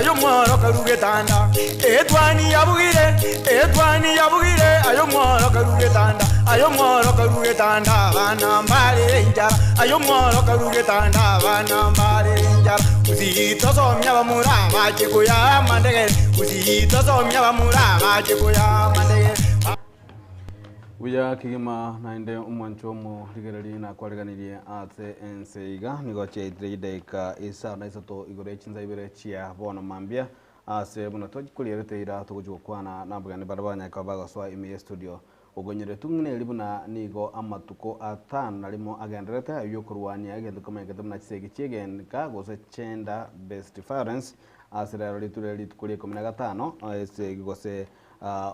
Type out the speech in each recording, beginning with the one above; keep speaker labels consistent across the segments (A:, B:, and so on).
A: ayo mworo karuge tanda etwani yabugire ayo mworo karuge tanda bana mbale njara ayo mworo karuge tanda bana mbale njara uzito somya bamura baje ya mandege uzito somya bamura baje ya mandege
B: Uya kigima nainde umwancho mu ligerali na kwaleganirie ate enseiga nigo cheitire ideka isa na isoto igore chinza ibere chia bona mambia ase buno tokuliere ira tokujukwana nabugani barabanya kabaga swa ime studio ogonyere tungne libuna nigo amatuko atano alimo agenderete yokurwania agende komenge tumna chisegi chiegen ka gose chenda best difference asira liture litukuli 15 ese gose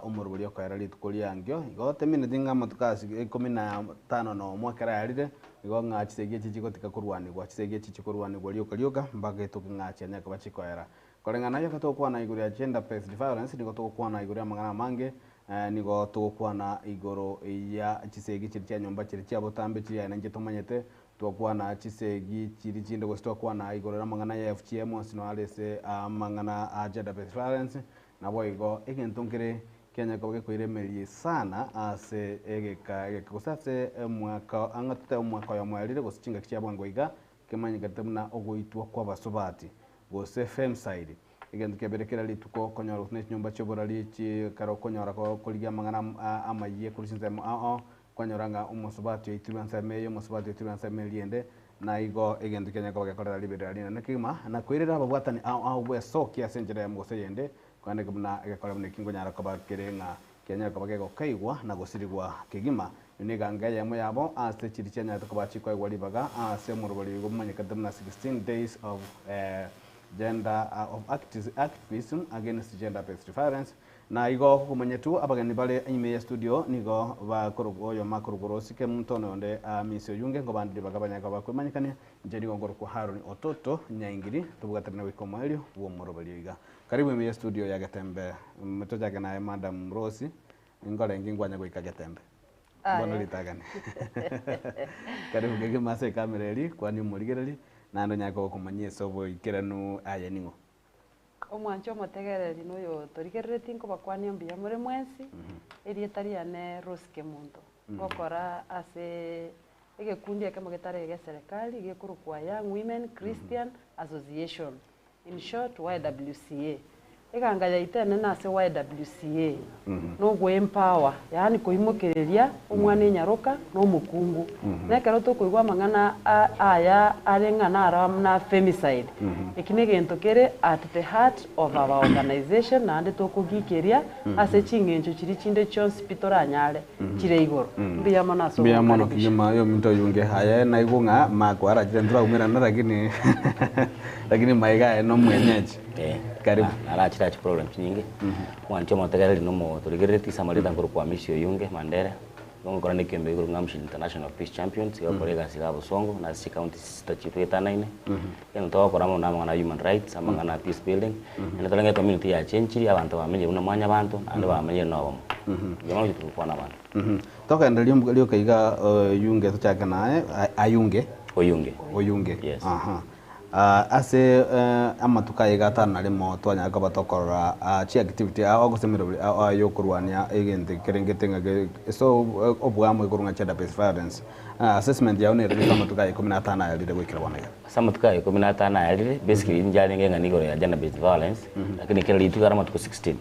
B: umurubuli okwera litukuli angyo igote minedinga matukasi 15 no mwakera yarire igo nga chisegi chichikotika kurwani gwa chisegi chichikurwani gwa lyoka mbaga tukingacha nyaka bachikoera kolengana yo katokwana iguru ya gender based violence nigo tokwana iguru ya magana mange nigo tokwana igoro ya chisegi chiri cya nyomba chiri cya botambe chiri ya nje tomanyete tokwana chisegi chiri chinde go tokwana igoro ya magana ya FGM sino alese mangana a gender based violence nabo igo egentongere Kenya koge koiremerie sana ase egeka kusase mwaka angata mwaka ya mwalire gosichinga kya bwangoiga kemanyika temna ogoitwa kwa basobati gose femicide igende keberekera lituko konyora kune nyumba choborali chi karo konyora ko kuliga mangana amaye kulisinze konyoranga umusobati yitibansa meyo umusobati yitibansa meliende na igo igende Kenya koge korera liberali na kima na kwirira ababwatani bwe soki asenjera ya mgose yende kwande kubna egakora bune kingo nyara ko bakerenga Kenya ko bagego kaigwa na gosirigwa kigima uniga ngaya mo yabo ase chiri Kenya to bachi ko igwa libaga ase murubali go manye kadamna 16 days of gender of activism against gender based violence na igo kumanyetu abagani bale ime studio nigo ba korugo makurugorosi ke muntono onde misio yunge ngo bandi bagabanya ko bakwemanyikane njeri ngoro ko Haroni Ototo nyaingiri tubugatarina wikomo elio wo murubali iga karibu ime studio ya Gatembe metoja kana Madam Rosi ngore ngingwanya go ikagetembe bona litagane karibu gege mase kamereli kwani muligereli nando nyako kumanyie sobo ikeranu aya ningo
C: omwancho motegereri noyo torigereti nko bakwani mbia muri mwensi eri etariane Roske muntu gokora ase egekundi ekemogitare ge serikali gekurukwa Young Women Christian Association in short YWCA eganga yaitene nase YWCA no go empower yani koimokereria omwana nyaroka no mukungu nekero to koigwa mangana aya arengana aram na femicide ekine gento kere at the heart of our organization and to kugikeria ase chingencho chiri chinde hospital anyare chire igoro mbiya manaso
B: mbiya mono kigema yo minto yunge haya na igunga makwara jendra umera na lakini maiga no mwenyeji karibu
D: alachira problem nyingi wancho motegereri no mo torigereti samarita ngoro kwa misio yunge mandere ngo korane kembe ngoro ngamshi international peace champions yo kolega sigabo songo na si county sister chipeta naine eno to koramo na mwana human rights amanga na peace building eno tolenge community ya chenchiri abantu bamenye una mwanya bantu ande bamenye no yamo yitu kwa na bantu
B: toka ndaliyo lyo kaiga yunge tuchaka nae ayunge oyunge
D: yes.
B: Aha ase amatuka yegatana limo twanya ka batokora chi activity agosemero yokurwania egente kerengetenga so obwamwe kurunga gender based violence assessment yaone release amatuka 15 yalire gwikira wanega
D: samatuka 15 yalire basically njale ngenga nigoro ya gender based violence lakini kile litu gara matuko 16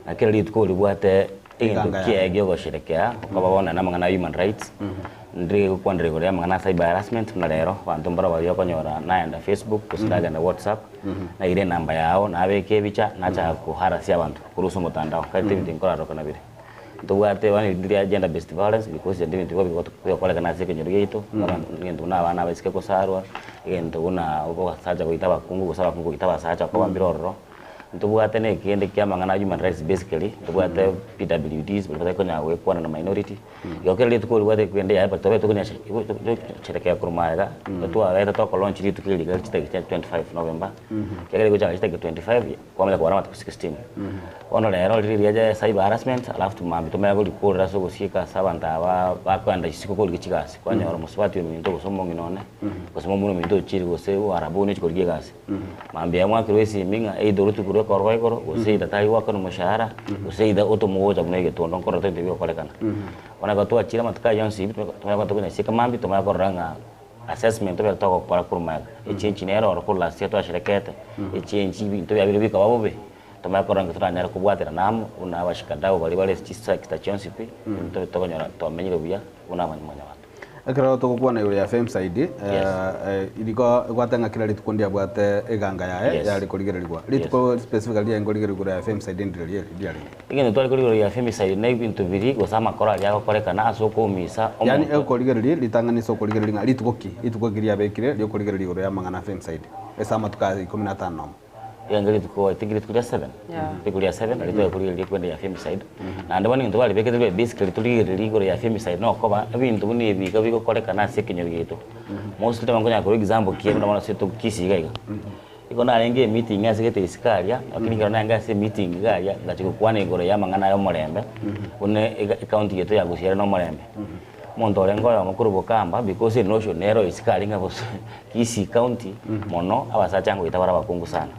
D: na kile litu ko libwate egento kiegyo gosherekea ukababona namangana human rights ndri kwandre gore mangana cyber harassment na lero bantu mbara bali konyora naenda Facebook kusidaga na WhatsApp na ile namba yao na abeke bicha na cha kuharasia abantu kuruso mutandao kati ndinkora roka na bire tugate wani ndri gender based violence because ndi ndiko kwa kana sike nyori yeto ngendo na bana basike ko sarwa ngendo una uko saja ko itaba kungu kusaba kungu itaba saja ko bambiroro ntubwate ne kende kya mangana human rights basically tubwate PWDs bali konya we kwa na minority yokere litu ko bwate kwende ya pa tobe to kunya cherekea kurumaga to wa to ko launch litu kili ga chiteke 25 November kegere go chiteke 25 kwa mala kwa rama 16 ono lero lili ya cyber harassment alafu tumambi tumaya goli ko raso gusika sabanta ba kwanda isiko ko gikigasi kwanya ora muswati minto gosomo nginone gosomo muno minto chiri gose arabuni ko gigasi mambi ya mwakiro esi minga eido rutu kuro korwa ikoro useida tai wako no mushahara useida oto muoja munege tondo nkoro tende biyo kolekana ona ko tuachira matuka yansi tumaya ko tukunya sika mambi tumaya ko ranga assessment to toko para kurumaga echenchi nero ora ko last year twasherekete echenchi bintu ya bibi kababobe tumaya ko ranga turanyara kubwatira namo una bashikadao bali chisa kitachonsi pi to tokonyora to menyiro biya una manyanya
B: akira to kuona yule ya fame side iliko gwatanga kila litukundia bwate eganga yae yali kuligererwa lituko specifically ya ngoligererwa ya fame side ndiri yali
D: igene to kuligererwa ya fame side na ibintu biri gosama kora ya korekana asoko misa
B: yani kuligererwa litangani so kuligererwa lituko kiria bekire lyo kuligererwa ya mangana fame side esama tuka 15
D: yangali tuko I think it could 7 kulia 7 alitoa kulia kwenda ya femicide na ndabani ndo bali bekete basically tuli gore ya femicide no koba bintu ni bika biko koleka na sekinyo gitu most time ngonya ko example kiyo na seto kisiga iko na renge meeting asegete isikaria lakini kana nga se meeting garia ngachiko kwane gore ya mangana yo morembe une account yeto ya gushira no morembe mondo lengo ya mukuru bokamba because no show nero isikari nga bose kisi county mono abasacha ngo itabara bakungu sana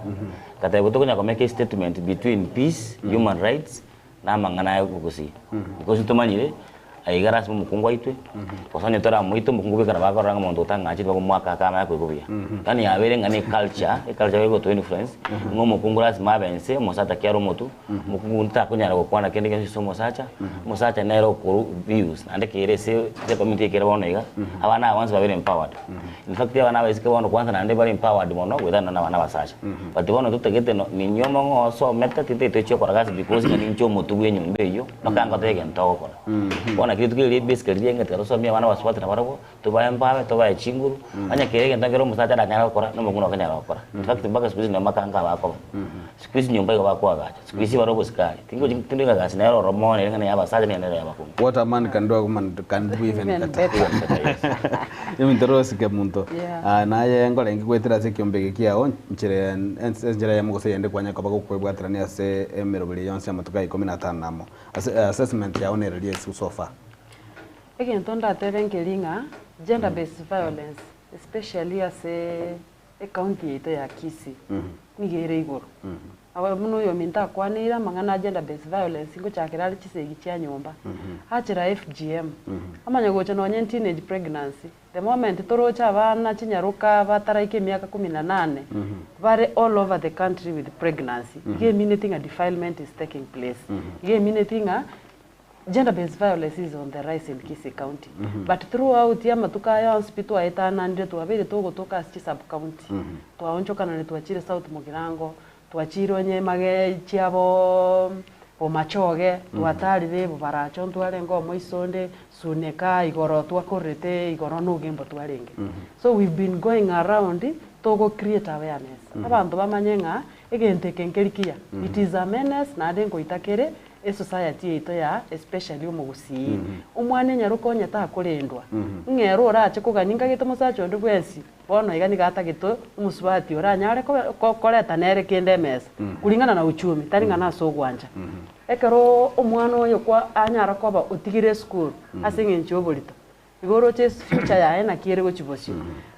D: kata butokonya ko make statement between peace human rights na mangana yo kugusi because tumanyire aigaras mukungu aitwe posanya tora muito mukungu bikara bakoranga mondo tanga chito mwaka kama yako ikubia yani abere ngani culture yego to influence ngo mukungu lazima bense mosata kyaro motu mukungu nta kunyara ko kwana kende kenshi so mosacha nero ko views ande kire se je community kire bonega abana once babere empowered in fact abana basike bono kwanza na ande bari empowered mono wethana na bana basacha but bono tutegete ni nyomo ngo so meta tete cho koragasi because ngani ncho motu gwenyu mbeyo makanga tege ntoko bona kitu kile basically yenga tarosomia wana waswati na barabo tubaye mpawe tubaye chinguru anya kirege ndangero musacha na nyara kora no muguna kanyara kora in fact mpaka siku ni makanga bako siku hizi nyumba bako agacha siku hizi barabo skali tingo tinga gasi na ro mone ngana yaba sacha ni nere yaba
B: what a man can do can do even better yemi ndorosi ke muntu na ye ngore ngigwetira se kiombe kiao njere ya mugose yende kwanya kwa bako kwebwatira ni ase emerobili yonse amatuka 15 namo assessment ya onerelie so far
C: again tonda tevenkelinga gender based violence especially as a county ito ya Kisii nigere igoro aba muno yo minta kwanira mangana gender based violence ngo chakirali chisegi kya nyumba achira FGM amanya gocha no nyen teenage pregnancy the moment torocha abana chinyaruka bataraike miaka 18 bare all over the country with pregnancy ge meaning a defilement is taking place ge meaning gender based violence is on the rise in Kisii County but throughout ya matuka ya hospital aitana ndire tuabire toka sub county twaonchoka na tuachire South Mugirango tuachiro nye mage chiabo omachoge twatari bebo baracho ntware ngo moisonde suneka igoro twakorete igoro no gembo twarenge so we've been going around to create awareness abantu bamanyenga egente kenkerikia it is a menace na dengo itakere a society ito ya especially umugusi umwane nyaruko nyata kurendwa ngero orache kuganinga gito musacho ndu bwesi bono igani gata gito umusubati oranyare ko koleta nere kende mesa kulingana na uchumi taringana so gwanja ekero umwana oyo kwa anyara koba utigire school asinge nchobolito igoro che future yae na kire go chibosi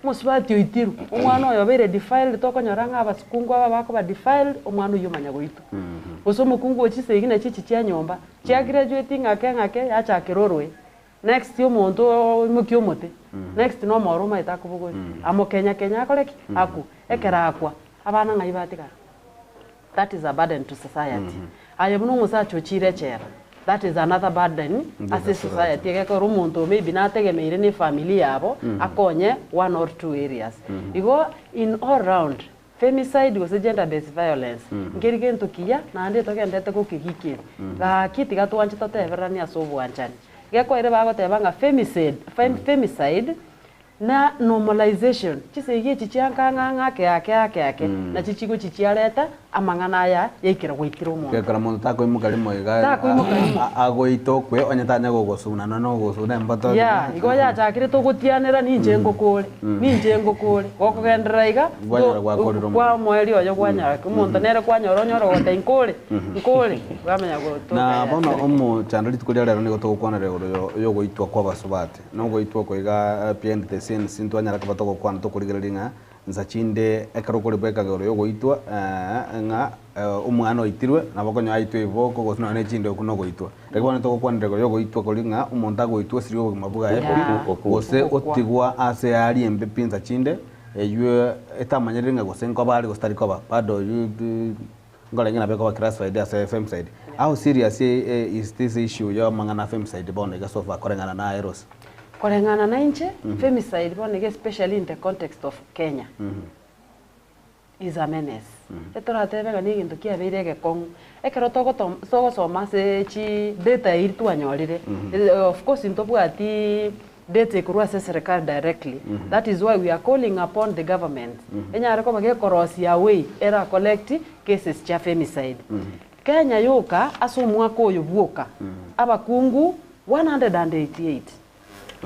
C: musubati oitiru umwana oyo bere defiled to konyoranga abasukungwa babako ba defiled umwana oyo manyago itu oso mukungu ochise igina chichi chia nyomba chia graduating ngake yacha kirorwe next yo monto mukyo mote next no moroma itakubugo amo Kenya akoreki aku ekera akwa abana ngaibatika that is a burden to society ayebuno musacho chire chera that is another burden as a society ekero umuntu maybe nategemeire ni family yabo akonye one or two areas igo in all round femicide was gender based violence ngirige ntukia na ndi togendete kukigikira ga kiti gatwanje toteberania so bwanjani gekwa ire bagotebanga femicide na normalization chisege chichianga yake na chichigo chichiareta amang'ana ya yaikira gwitirwo mu
B: kekara mundu takoimuka rimwe agoito kwe onyetanya gogosuna no gosuna mbato
C: ya igo ya chakire tugutianira ninje ngukure gokugendera iga kwa mweri oyo gwanya kumuntu nere kwanyoro nyoro gote inkure bamenya go
B: na bono omu chandali tukuria rero ni gotugukwana rero yo goitwa kwa basubate no goitwa koiga piende sen sintwanya rakaba tugukwana tukurigereria nzachinde ekarukuri bwekagero yo goitwa nga umwana oitirwe nabakonyo aitwe iboko gosuna ne chinde okuno goitwa rekwana tugukwanirego yo goitwa kolinga umuntu agoitwa sirio bugima bwa gose otigwa ase ari embe pinza chinde eyo etamanyerere nga gosenko bari gostari koba bado ngolengena beko classified as femicide. How serious is this issue yo mangana femicide bone ga sofa korengana na eros?
C: Korengana na inche femicide bone especially in the context of Kenya is a menace. Etoratebega ni gintu kiabire gekong ekero togo soma se chi data irtu anyorire of course intobwati data kurwa serikali directly. That is why we are calling upon the government. Enyare ko bage korosia way era collect cases cha femicide. Kenya yoka aso mwaka oyo bwoka abakungu 188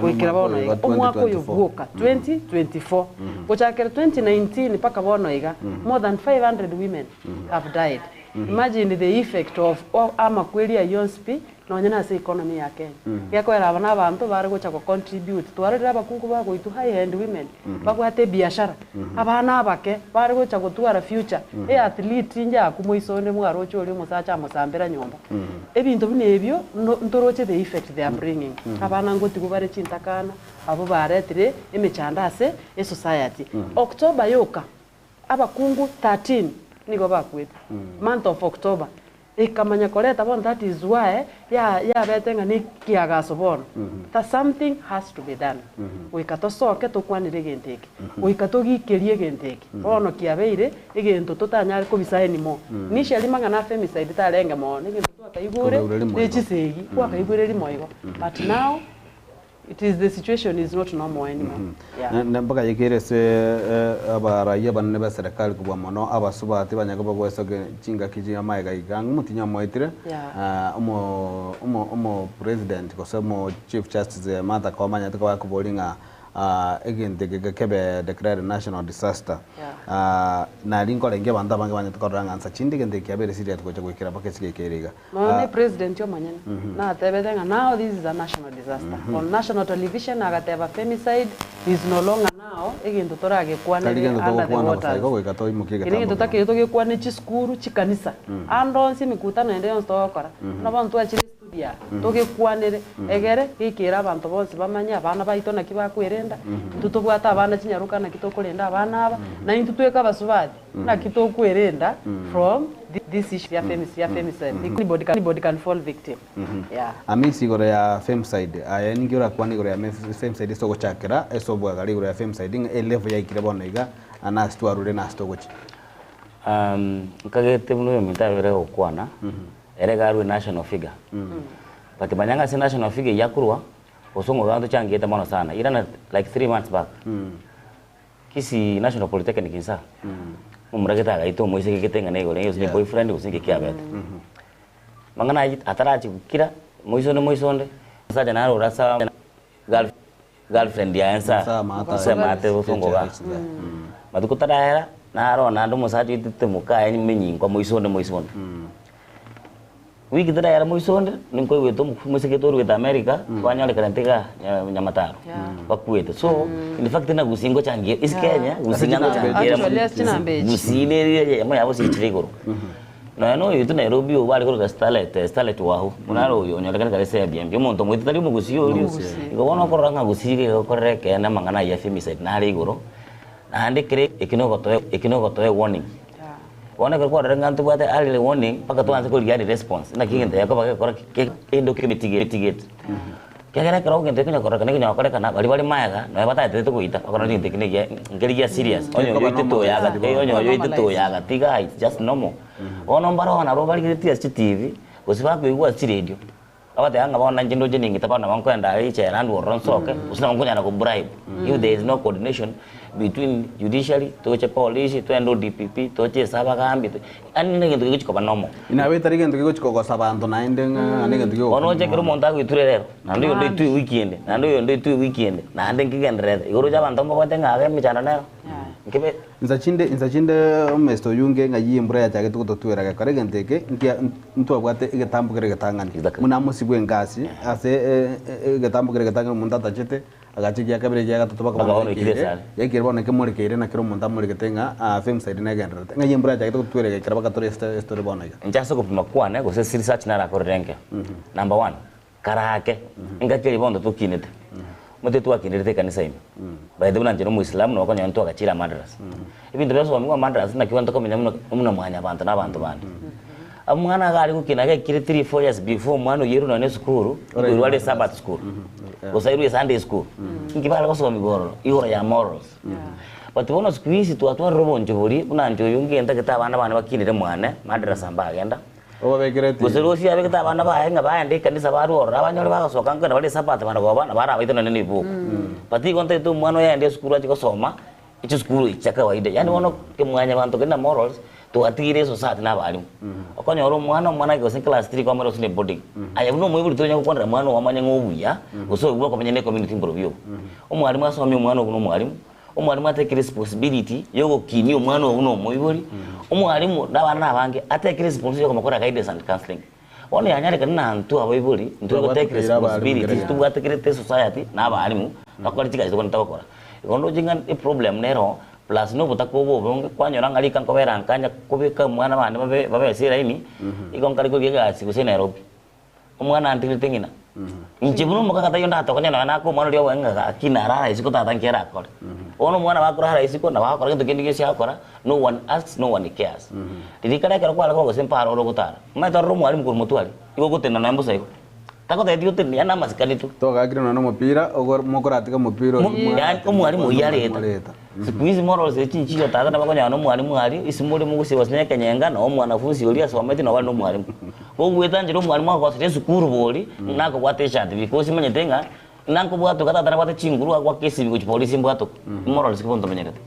C: wikira bono iga omwaka oyo bwoka 2024 gochakera 2019 paka bono iga more than 500 women have died. Imagine the effect of amakweli ya yonspi nonyana se economy ya Kenya. Yakwera abana abantu bari gocha ko contribute twarira abakungu bago itu high end women bagwate biashara abana abake bari gocha gutwara future athlete nja kumoisone mwaro chori musacha musambera nyomba ebintu binebyo ntoroche the effect they are bringing abana ngoti kubare chintakana abo baretire emichandase e society. October yoka abakungu 13 nigo bakwete month of October ikamanya koleta bon. That is why ya betenga ni kiagaso bon that something has to be done. Wikatosoke tukwanire genteke wikatogikirie genteke bono kiabeire igento tutanyare ko bisaeni mo initially mangana femicide tarenga mo ni gintu twakaigure ni chisegi kwakaigure rimo igo but now the situation is not normal anymore.
B: Na mpaka yekirese abaraia banne ba serikali kubwa mono abasubati banyaga bagwesa chinga kijya maiga igang mutinya moitire umo president kosemo chief justice Martha Koome nyataka kubolinga again kebe declare national disaster na linko lenge banda bange banyatkoranga ansa chindi gende kyabere siri atkocha kwikira pakesi kekeriga
C: no president yo manyana na tebedenga now this is a national disaster on national television agateba femicide is no longer now egendo torage kwane under the water egendo take togekwane chiskuru chikanisa andonsi mikutano ende yonstokora nabantu achiri studia togekwanire egere gikira abantu bonse bamanya abana baito na kibakwirenda tutobwata abana kinyaruka na kitokorenda abana aba na intutweka basubadi na kitokwerenda from this issue ya femicide anybody can fall victim.
B: Amisi gore ya femicide aya ningira kwani gore ya femicide soko chakera esobwa gali gore ya femicide e level ya ikirabona iga anastwarure nastogochi
D: kagete muno mitavere okwana eregarwe national figure but banyanga si national figure yakurwa osongo ganto changeta mono sana irana like 3 months back kisi national polytechnic insa umurageta gaito moise ketenga nego le yosi boyfriend usinge kiabeta mangana atarachi kira moisonde saja naro rasa girlfriend ya ensa mate osongo ga madukutara era naro nando mosaji titemuka enyi menyingwa moisonde wiki tara era moisonde ninko weto museketor with America wanyale karantega nyamataro bakwete so in fact na gusingo changie is Kenya gusinga changie gusile ya yabo sichirigoro no yutu Nairobi obali ko starlet waho munaro yo nyale kana se BMB monto mwite tari mugusio ngo wono koranga gusige koreke na mangana ya femicide na rigoro na ande kire ekinogoto warning wana kwa rangantu bate early warning paka tuanze ko gari response na kingente yakaba kora endo mitigate kagera karo ngente kunya kora kana bali mayaga na bata tete kuita akora ni tekniki ngeri ya serious onyo yoite to yaga tiga it's just normal ono mbaro wana ro bali kiti TV usiba kuigwa si radio awate anga bona njindo jiningi tapana wankwenda iche randu ronsoke usina ngonya na bribe if there is no coordination between judiciary toche police to endo DPP toche saba kambi ani ngintu gichiko banomo
B: inawe tarige ntu gichiko ko sabantu na indenga ani ngintu gichiko
D: ono je kero monta kwiturerero nando yondo tu weekend nando yondo tu weekend na ande ngigendrere igoro jabantu mbo tenga age michana nero ngibe
B: inzachinde mesto yunge ngayi mbura ya chake tukutotwera ga kare genteke nkia ntu abwate igetambukire getangani muna musibwe ngasi ase igetambukire getangani mundata chete agachikia kabire ya gatatu baka ya kiribona ke muri kire na kiro munda muri getenga film side na gendrete ngayi mbura ya chake tukutwera ga kiraba katore story bona ga
D: njaso kupima kwane go se research na rakore renke number 1 karake ngakiri bondo tukinete mutetu akinirete kanisa ime by the way nanjero muislamu no kanya ntoka chira madrasa ibintu byaso bamwe madrasa na kiwanta komenya muna mwanya abantu n'abantu bandi amwana gali kukina ke kiri 3-4 years before mwana yeru na school wale Sabbath school usairu Sunday school ngibala ko somi goro ihora ya morals but bona squeeze tu atwa robo njori una njo yungi enda kita abana bana bakinire mwana madrasa mbagenda
B: obabegerete
D: guserosi abe kita abana bahenga baende kanisa barora abanyore bagasoka ngana bale Sabbath bana gobana bara baitana nene ibuku pati konte tu mwana yaende school aje kusoma icho school icha kawaida yani wono ke mwanya bantu kenda morals to atire society na balimu okonya oro mwana go class 3 kwa mero sine boarding aya no mwibuli to nyako kwandra mwana wamanya ngobuya uso ubwo komenya ne community improve omwalimu asomye mwana kuno mwalimu omwalimu atake responsibility yogo kini omwana uno mwibuli omwalimu nabana abange atake responsibility ko makora guidance and counseling one yanyare kana antu abayibuli ntuko take responsibility tu atake society na balimu nakora chika zo ntabakora ikondo jinga problem nero plus no butakobo bonge kwanyora ngali kanko berankanya kubika mwana bane babe sira ini ikonkari ko giga siku Nairobi omwana antili tengina inchibuno mukakata yonda atokanya na ko mwana lyo wenga akina rara isiko tatankera akora ono mwana bakora rara isiko na bakora nto kindi gesi akora no one asks no one cares didikara kara kwala ko semparo ro gutara maitaro mwalimu ko mutwali iko gutena na mbusa iko tako tete yote ni ana masikani tu
B: to gakire na mupira ogor mokoratika mupira
D: yani ko mwalimu yareta siku hizi morals echinchio tata na bakonya no mwalimu ali isimuri mungu si wasine kenyenga na mwanafunzi uli asomete na wali no mwalimu ogweta njiro mwalimu akwa sukuru boli nako kwatesha because manyetenga nanko bwato kata tarabate chinguru akwa kesi biko polisi mbwato morals kibondo menyekete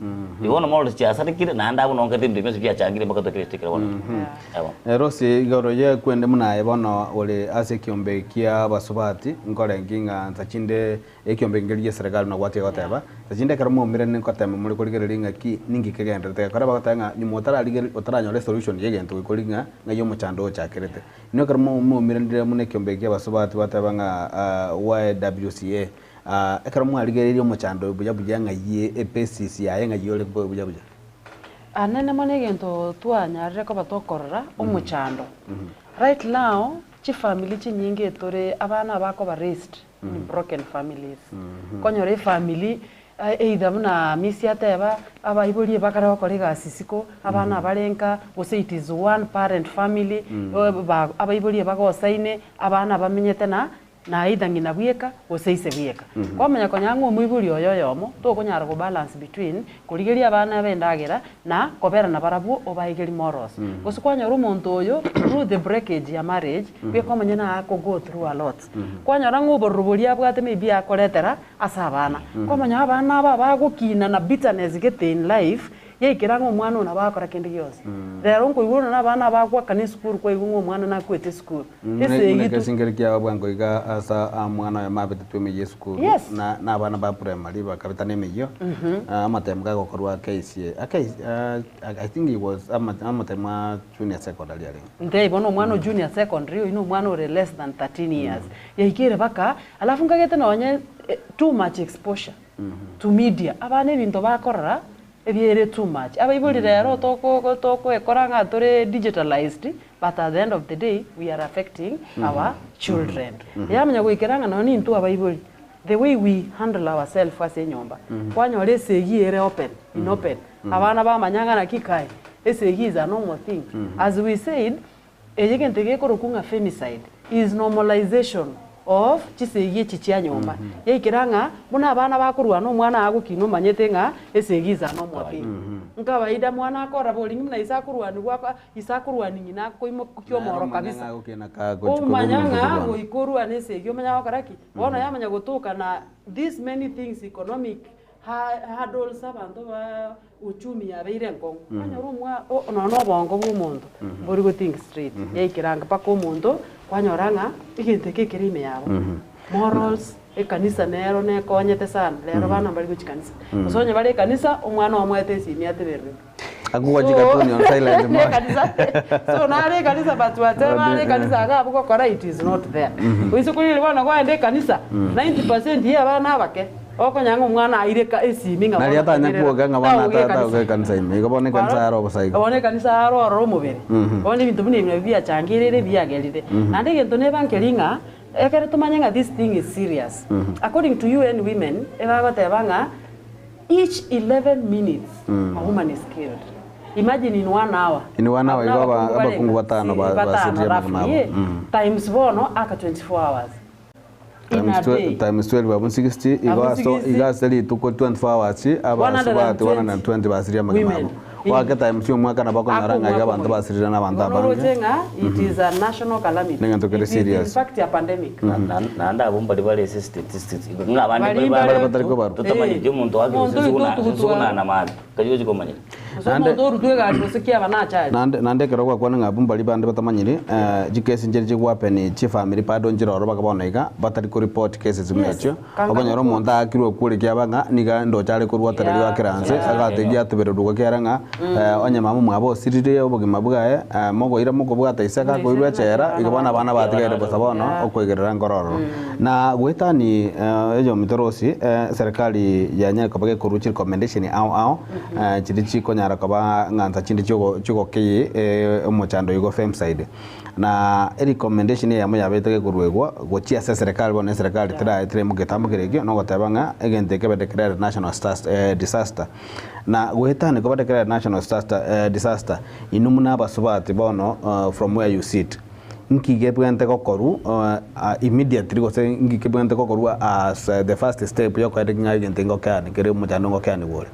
D: ibona morals cha satikire na anda buno ngate ndime sipia changire bakato kritikira bona
B: Rosi igoroye kwende munaye bono ole ase kiombe kia basubati nkore nginga ntachinde ekiombe ngeliye serikali na gwate goteba tachinde karamo mire ne kotema muri kuligerera ngaki ningi kegendete kora bagotanga nyumotara ligere otaranyore solution yegento kulinga ngayo muchando chakirete ino karamo mu mire ndire mune kiombe kia basubati bateba nga YWCA ekaramo aligererio muchando bujabuja ngaye EPCC yaye ngaye ole bujabuja
C: anene mone gento twanyarire ko batokorora omuchando right now chi family chi nyinge tore abana bako ba raised in broken families konyore family either muna misi ateba abaibuli bakara bakore gasisiko abana barenka gose it is one parent family abaibuli bagosaine abana bamenyete na idangi na bweka goseise bweka kwamenya konyango mwibuli oyoyomo to konyara go balance between kuligeria abana bendagera na kobera na barabu obaigeri morals gosikwanya rumonto oyo through the breakage ya marriage we komenya na ko go through a lot kwanyara ngubo rubulia bwate maybe akoretera asabana komenya abana bagukina na bitterness get in life yekirango mwana na bakora kindi gyose rero ngo ibona nabana bagwa kane school ko ibungo mwana na kwete school
B: ese yitu singerkia bwango iga asa mwana ya mabete tweme school na abana ba primary bakabitane meyo amatemga gokorwa KCA I think it was amatemwa junior secondary ali
C: ndei bono mwana junior secondary ino mwana ore less than 13 years yikire baka alafu ngagete nonye too much exposure to media abana ebinto bakorora ebiere too much abaibuli rero toko ekoranga tore digitalized but at the end of the day we are affecting our children yamenya gwikiranga no ni ntu abaibuli the way we handle ourselves as enyomba kwanyore esegi ere open in open abana bamanyanga na kikai esegi is a normal thing as we said ejegente gekoro kunga femicide is normalization of chisegi chichia nyomba yaikiranga muna abana bakurwa no mwana agukino manyete nga esegiza no mwapi nkawaida mwana akora bolingi muna isakurwa ni gwakwa isakurwa ni nyina koimo kyomoro kabisa umanyanga goikurwa nesegi umanya wakaraki bona yamanya gutuka na these many things economic hurdles abantu ba uchumi ya beire nkongo kanya rumwa no bongo bw'umuntu buri go think straight yaikiranga paka umuntu kwanyoranga igente kekirime yabo morals ekanisa nero ne konyete sana lero bana bali guchikanisa usonye bali kanisa umwana omwete simi ateberwe
B: akugwajika tuni on silent man
C: so nare kanisa batu atema kanisa agabo kokora it is not there uisukulile bana kwa ende kanisa 90% ya bana abake okonyanga umwana aireka esiminga
B: nari atanya kuoga bana tata kanisa ime igabone kanisa aro basaiga
C: abone kanisa aro mubere bone bintu bine bya changirire byagerire nande gento ne bankelinga ekere tumanyanga this thing is serious according to UN women ebagotebanga each 11 minutes a woman is killed. Imagine in 1 hour.
B: In 1 hour abakungu batano basiria mama
C: times bono aka 24 hours.
B: Times 12 abun 60 igaseli tuko 24 hours abasubati 120 basiria mama wake times yo mwaka nabako naranga abantu basirira n'abantu abange
C: it is a national calamity.
B: It serious.
C: In fact a pandemic.
D: Nanda bomba dibale statistics ngabandi bari tutamanye je umuntu wake usuna na mali kaje komanye
B: nande kerogwa kwana ngabumba libande batamanyiri jikesi njerije gwapeni chief family pardon jiroro bakaboneka batari ko report cases mecho abanyoro monda akirwe kuri kyabanga niga ndo cyari ko rwatarari wakiranze agategiye atubererwa kyaranga onye mamu mwabo sirire obugima bwaye mogo ira muko bwata isaka ko irwe cyera igabana abana batigere bosabono okwegerera ngororo na gwetani ejo mitorosi serikali ya nyaka bage ko ruchi recommendation au chirichi ko nyara kaba nganta chindi chuko ki omochando yugo femside na recommendation ya mo yabetege kurwegwa gochia serikali bone serikali tire mugetamugirege no gotabanga egente ke declare national disaster na gwetani ko declare national disaster inumuna basubati bono from where you sit nkigebwente kokoru immediately go say nkigebwente kokoru as the first step yo kwede ngagente ngokani kere muchando ngokani wole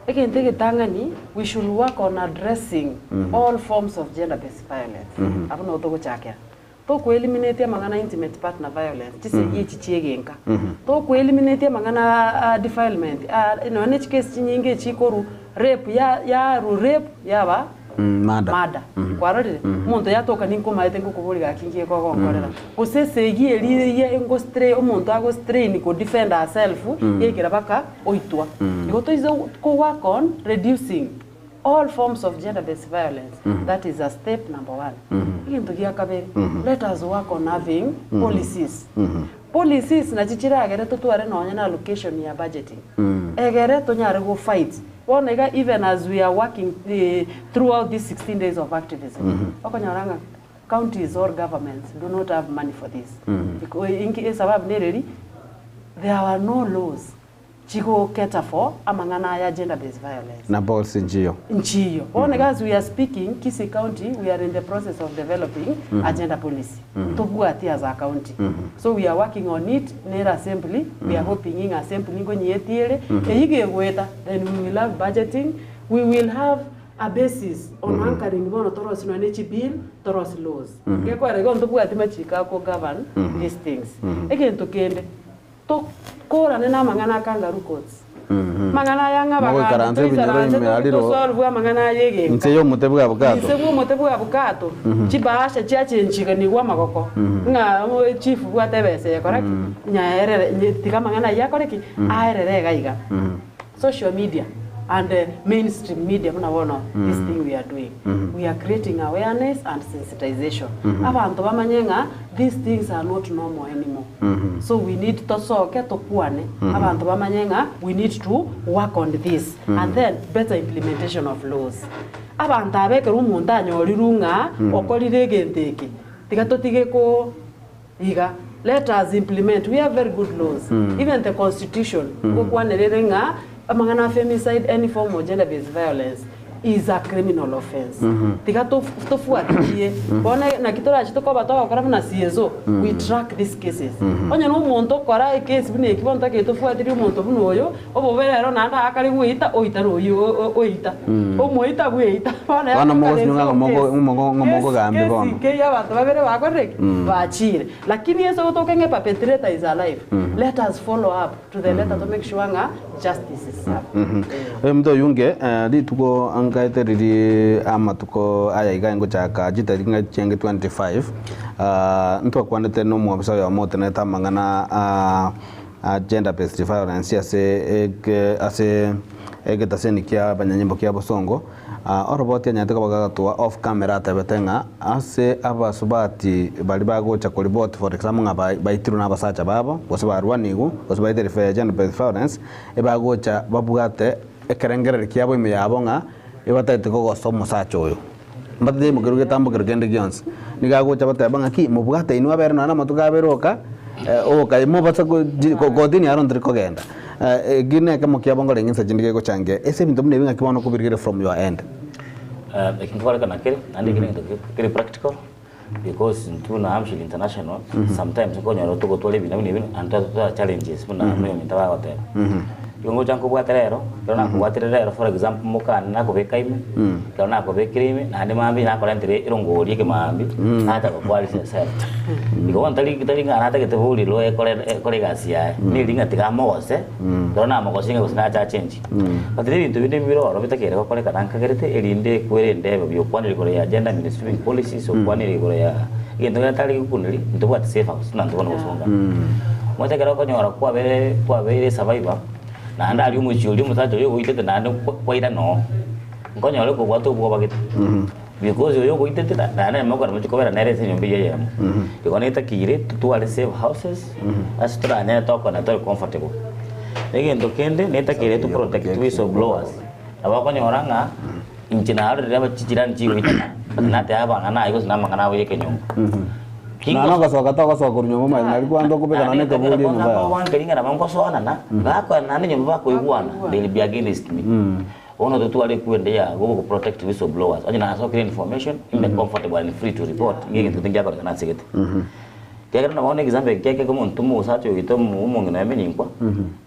C: Again, we should work on addressing all forms of gender-based violence. Apo no togo chakya. To ku eliminate mangana intimate partner violence. Tise yichi chiegenka. To ku eliminate mangana defilement. No next case nyinge chikoru rape ya rape yaba mada. Kwarore muntu yatoka ninko maite ngo kubulira kingiye ko gonkorera. Kusesegi eli ye ngo stray umuntu ago stray ni ko defend herself yekira baka oitwa. Igoto is to work on reducing all forms of gender-based violence. That is a step number 1. Let us work on having policies. Policies na chichira agere tutware no nyana allocation ya budgeting. Egere to nyare go fight. Even as we are working throughout these 16 days of activism, counties or governments do not have money for this. Because in case of there are no laws chigo cater for amangana ya gender-based violence.
B: Na balls njiyo.
C: As we are speaking, Kisii County, we are in the process of developing a gender policy. Tobuati as a county. So we are working on it. Near assembly, we are hoping in assembly go nyetiere. Then we will have budgeting. We will have a basis on anchoring bono toros no nechi bill, toros laws. Keko rego tobuati machika ko govern these things. Again to kende. To kora nena mangana kangaroo courts. Mangana yanga baga to solve mangana yege.
B: Nseyo mutebu abukato.
C: Nseyo mutebu abukato. Chibasha chiache nchika ni wa magoko. Nga chief bwa tebese correct. Nya erere tika mangana yakoreki aerere gaiga. Social media and mainstream media this thing we are doing. We are creating awareness and sensitization. Abantu bamanyenga these things are not normal anymore. So we need to soke to puane. Abantu bamanyenga we need to work on this and then better implementation of laws. Abantu abeke rumunta nyorirunga okolire genteki. Tikatotige ko iga let us implement. We have very good laws. Even the constitution go kwanerenga amangana femicide any form of gender-based violence
E: is a criminal offense. Tiga tofuatilie bona na kitora chito ko batoka kora na CSO we track these cases. Onye no muntu kora case bine kibonta ke tofuatilie muntu buno oyo obobero nanda akari guita oita royo oita omoita guita
B: bana mo nyunga ngomongo gambe bona
E: ke ya bato babere bakorek baachire lakini yeso gutokenge perpetrator is alive. Let us follow up to the letter to make sure nga justice is served.
B: Mdo yunge lituko angaite riri amatuko aya igango chaka jita ringa chenge 25 ntwa kwanete no mu abisa ya mote na tamangana gender based violence ase taseni kia banyanyimbo kia bosongo oroboti nyate kabagagatwa off camera tabetenga ase abasubati bali bagocha ko report for example nga baitiru na basacha babo bose barwanigu bose baitire fe gender based violence ebagocha babugate ekerengere kiabo ime yabo nga ebatete ko gosomo sacho oyo mbate mugeruge tambugere gende gyons nigagocha batabanga ki mubugate inu abere na matuga beroka oka mo batsa ko godini aron ndiko genda gine kama kiabongo lengisa jindike ko change ese bintu mne binga kibono kubirigire from your end
D: ikintuwala kana kile andi kile practical because tuna amshil international sometimes ko nyoro to gotole bina bina anta challenges buna no mitawa hotel yongo chanko bwaterero kana ko bwaterero for example mukana nako bekaime kana nako bekrime na ande mambi nako lentere irongori ke mambi hata ko kwali sasa iko antali kitali ngana hata kete huli lo ekole gasia ni linga tika mose kana mose ngo sina cha change patire bintu bine miro ro bitakere ko kole kana kagerete elinde kwerende byo kwaniri kole ya gender mainstreaming policies so kwaniri kole ya ngendo natali kuniri ntubwa safe house na ntubona usonga mote kero ko nyora kwa bere survivor na anda ali umuchuli umusacho yo goitete nande kwaira no ngonyole ko kwato bwo bagete because yo goitete nande moko na chikobera nere se nyombi yeye ikoneta kire tuwale save houses astra nene to kona to comfortable egendo kende neta kire to protect whistleblowers abako nyoranga inchina aro reba chichirani chiwita nate aba ngana ayo sinama ngana we kenyongo
B: na ka soka to ka soka runyo mama na liko ando kupeka na neka buli mbaya
D: wan kelinga na mamko so na ngako nani nyumba ko igwana they be against me ono to tuale kuende ya go protect whistleblowers onye na so clear information in the comfortable and free to report ngeke tutingia kwa kana segete kaya na one example keke komo ntumo sacho ito umongo na menyingwa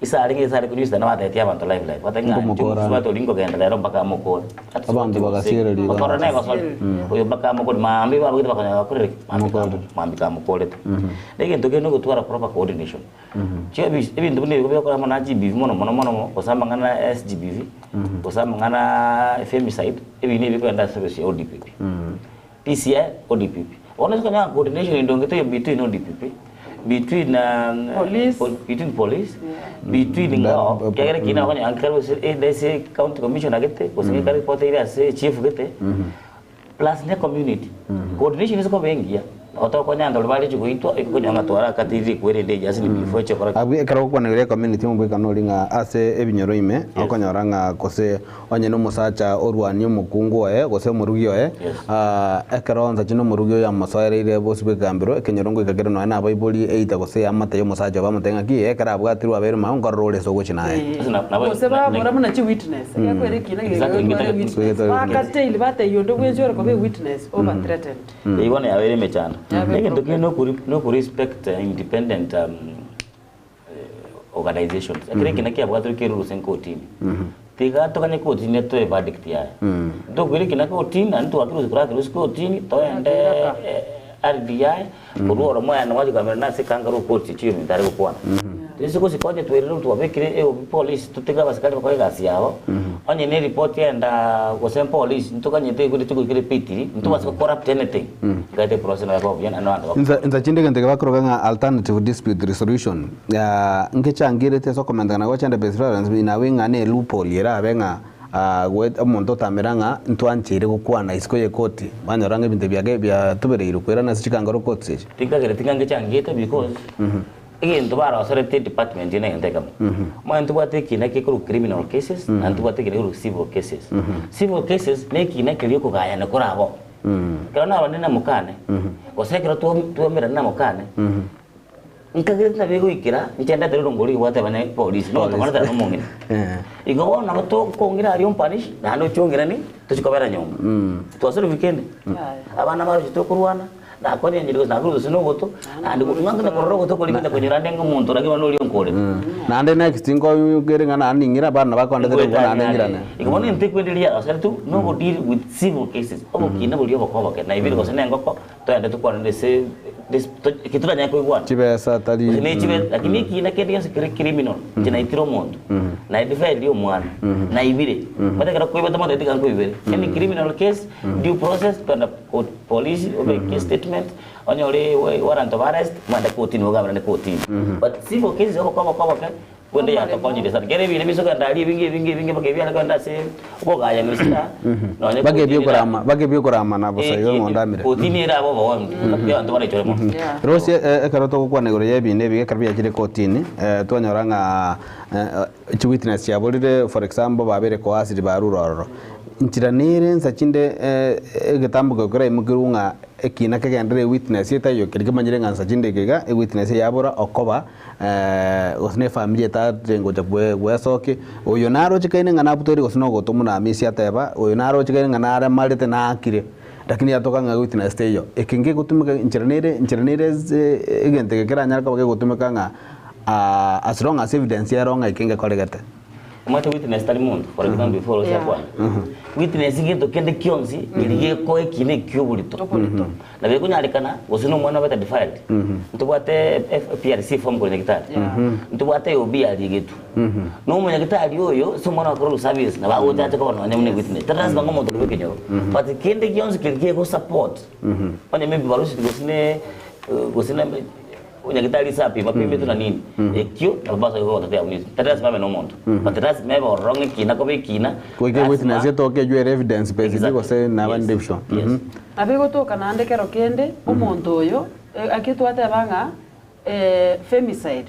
D: isari kunyisa na watete abantu live watenga bato lingo genda lero baka moko
B: abantu bagasire ri
D: bakora nego sol oyo baka moko mambi ba bagita bakanya bakore mambi ka moko leto lege ntoke no gutwara proper coordination chebi ebintu bune ko bakora mana GBV mono osamba ngana SGBV osamba ngana femicide ebini biko enda service ODPP PCI ODPP honest kanya coordination indongete between ODPP between police between law kaya kina kanya ankara se county commission agete osike kare pote ile ase chief gete plus ne community coordination is ko bengia oto konya ndo bali chukuitwa ikonya ngatwara katiri kwerende jasini before chekora
B: abi ekaro kwa ne community mwe kano linga ase ebinyoro ime okonya oranga kose onye no musacha orwani omukungu oe gose murugio oe ekaro nza chino murugio ya masoere ile bosi bekambiro ekenyorongo ikagero no na baibuli eita gose amata yo musacha bamutenga ki ekara abwatirwa abere ma ngorore so gochi nae
E: gose ba mura muna chi witness yakwere kina ngiro akate ile bate yondo bwenzora ko be witness over threatened
D: ibone abere mechana Again, no respect independent organizations. Akire kina kia bwatu kiru senkotini. Tiga to kanye kotini to verdict ya. Do kwere kina kotini antu akiru sikura kiru kotini to ende RDI kuruora moya na waji kamera na sekangaro koti chiyo mitare kukwana. Tisi ko sikoje tuwele mtu wabekire police tutega basikali kwa gasi yao. Onye ne report enda ko sem police ntuka nyete kuri tuko kire pitiri ntu wasiko corrupt anything. Gade process na kwa yana ndo.
B: Inza chinde kente bakro kanga alternative dispute resolution. Ya ngechangire teso komanda na wachanda best violence ina winga ne loophole yera abenga gwet omuntu tamiranga ntwanchire gukwana isiko ye koti banyoranga ibintu byage bya tubereiro kwera na sikangaro koti
D: tingagere tingangechangite because again tubara authority department ine ndeka mo ntubate kina ke kuru criminal cases and tubate kina kuru civil cases civil cases ne kina kiliyo kugaya na kurabo kana abane na mukane osekera tuomera na mukane nkagenda bego ikira ntenda tero ngori wate bane police no to kana no mongene igo na to kongira ari punish na no chongira ni to chikobera nyomba to asoro weekend abana maro chito kurwana na koni njiro na kuru sino goto andi nganga kororo goto kolinda konyirande ngomuntu rage no lyonkore
B: na ande next ngo geringa na ningira bana bakonde tero bana ningirana
D: igo moni ntekwendelia asari tu no go deal with civil cases obo kina bulio bako ke na ibiri go sene ngoko to ande to kwana se kitu nanya ko igwana
B: chibesa tali
D: ne chibe lakini kina kedia sekre criminal jina itiro mondo na defend yo mwana na ibire bada kara ko ibata mate kan ko ibire any criminal case due process to police obe case statement onyore warrant of arrest manda kotini ogamra ne kotini but civil cases ko ka kwende ya to konyi desa kere bine biso kandali bingi bakebi ala kanda se ko gaya ngisira no ne
B: bakebi korama na bosa yo mondamire
D: kotini era bo bo ya ndo bale choremo
B: rosi ekaroto ko kwane gore yebine bige karbya kire kotini twanyoranga witness ya bolire for example babere ko asiri baruroro nchiranire nsachinde getambuka kora imukirunga ekina kagendere witness yetayo kirike manyire ngansa chinde kega witness yabora okoba osne family ta rengo jakwe wesoke oyo naro chikaine ngana butori gosno gotomuna amisi ateba oyo naro chikaine ngana ara marite na akire lakini atoka nga witness teyo ekinge gutumika nchiranire egente kera nyarka bage gutumika nga as long as evidence yaronga ikinge koregete
D: mata witness tali mundo for example before osia kwa witness ngito kende kionzi ilige ko ekine kyobulito na bego nyalikana gosino mwana beta defiled ntubate PRC form ko nyakitali ntubate obi aligetu no mu nyakitali oyo so mwana ko service na bago tata ko no nyamune witness tata bango moto ko kenyo but kende kionzi kirige ko support pane maybe barusi gosina unyakitali sapi mapimbe tuna nini ekyo abasa yo tata unis tata sabe no mondo but tata sabe wrong kina ko be kina
B: ko ke witness yeto ke you evidence base ko se na one division
E: abego to kana ande kero kende omuntu oyo akitu atabanga femicide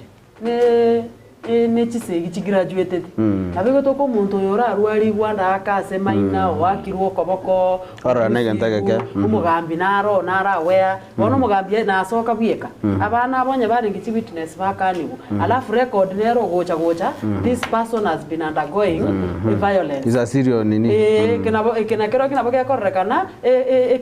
E: ne chisegi chi graduated abego to ko muntu oyo rarwari gwanda akase maina wakirwo koboko
B: ora nega ntageke
E: umugambi naro wea bono mugambi na soka bwieka abana abonye bari ngichi witness bakaniwo alafu record nero gocha this person has been undergoing violence
B: is a serious nini
E: kena kinabo gekorekana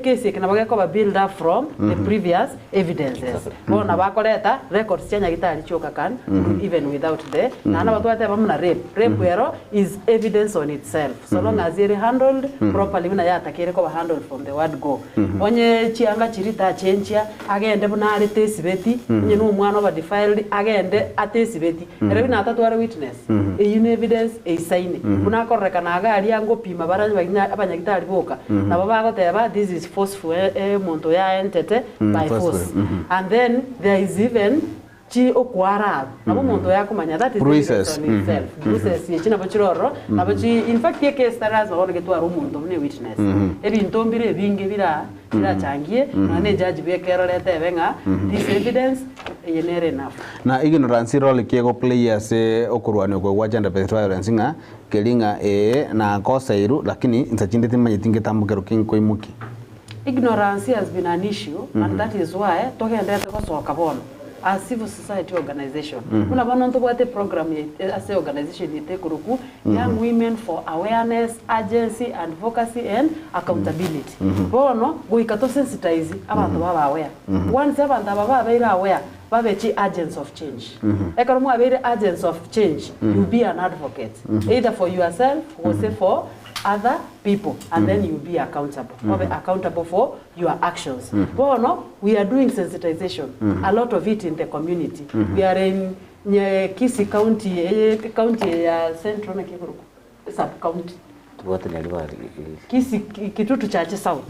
E: case kinabo gekoba build up from the previous evidences bona bakoreta records chanya gitari choka kan even without nana watu wate bamuna rape ero is evidence on itself so long as it handled properly mina yata kire ko handled from the word go onye chianga chirita chenchia agende buna ari tesibeti nye no mwana ba defiled agende atesibeti ero bina atatu ari witness in evidence e sign buna korrekana agari ango pima baranya abanyagitari boka nabo bagoteba this is forceful monto ya entete by force and then there is even chi okwara nabo muntu yakumanya that is
B: process
E: process yechina bachiroro nabo chi in fact ye case stars babone getwa rumuntu ne witness ebintu mbire binge bira changie na ne judge bekero lete benga this evidence yenere enough
B: na ignorance role kiego players okurwane kwa gender based violence nga kelinga na kosa iru lakini nsachinde timanyitinge tambukero kinko imuki
E: ignorance has been an issue and that is why togendete ko soka bono as civil society organization kuna bano ntobwate program as organization yete kuruku young women for awareness agency advocacy and accountability bono goikato sensitize abantu baba aware once abantu baba baira aware babechi agents of change ekoromu abere agents of change you be an advocate either for yourself or say for other people and then you be accountable accountable for your actions bono we are doing sensitization a lot of it in the community we are in Kisii county ya central na Kikuruku sub county
D: wote nyalibari
E: Kisii Kitutu chache south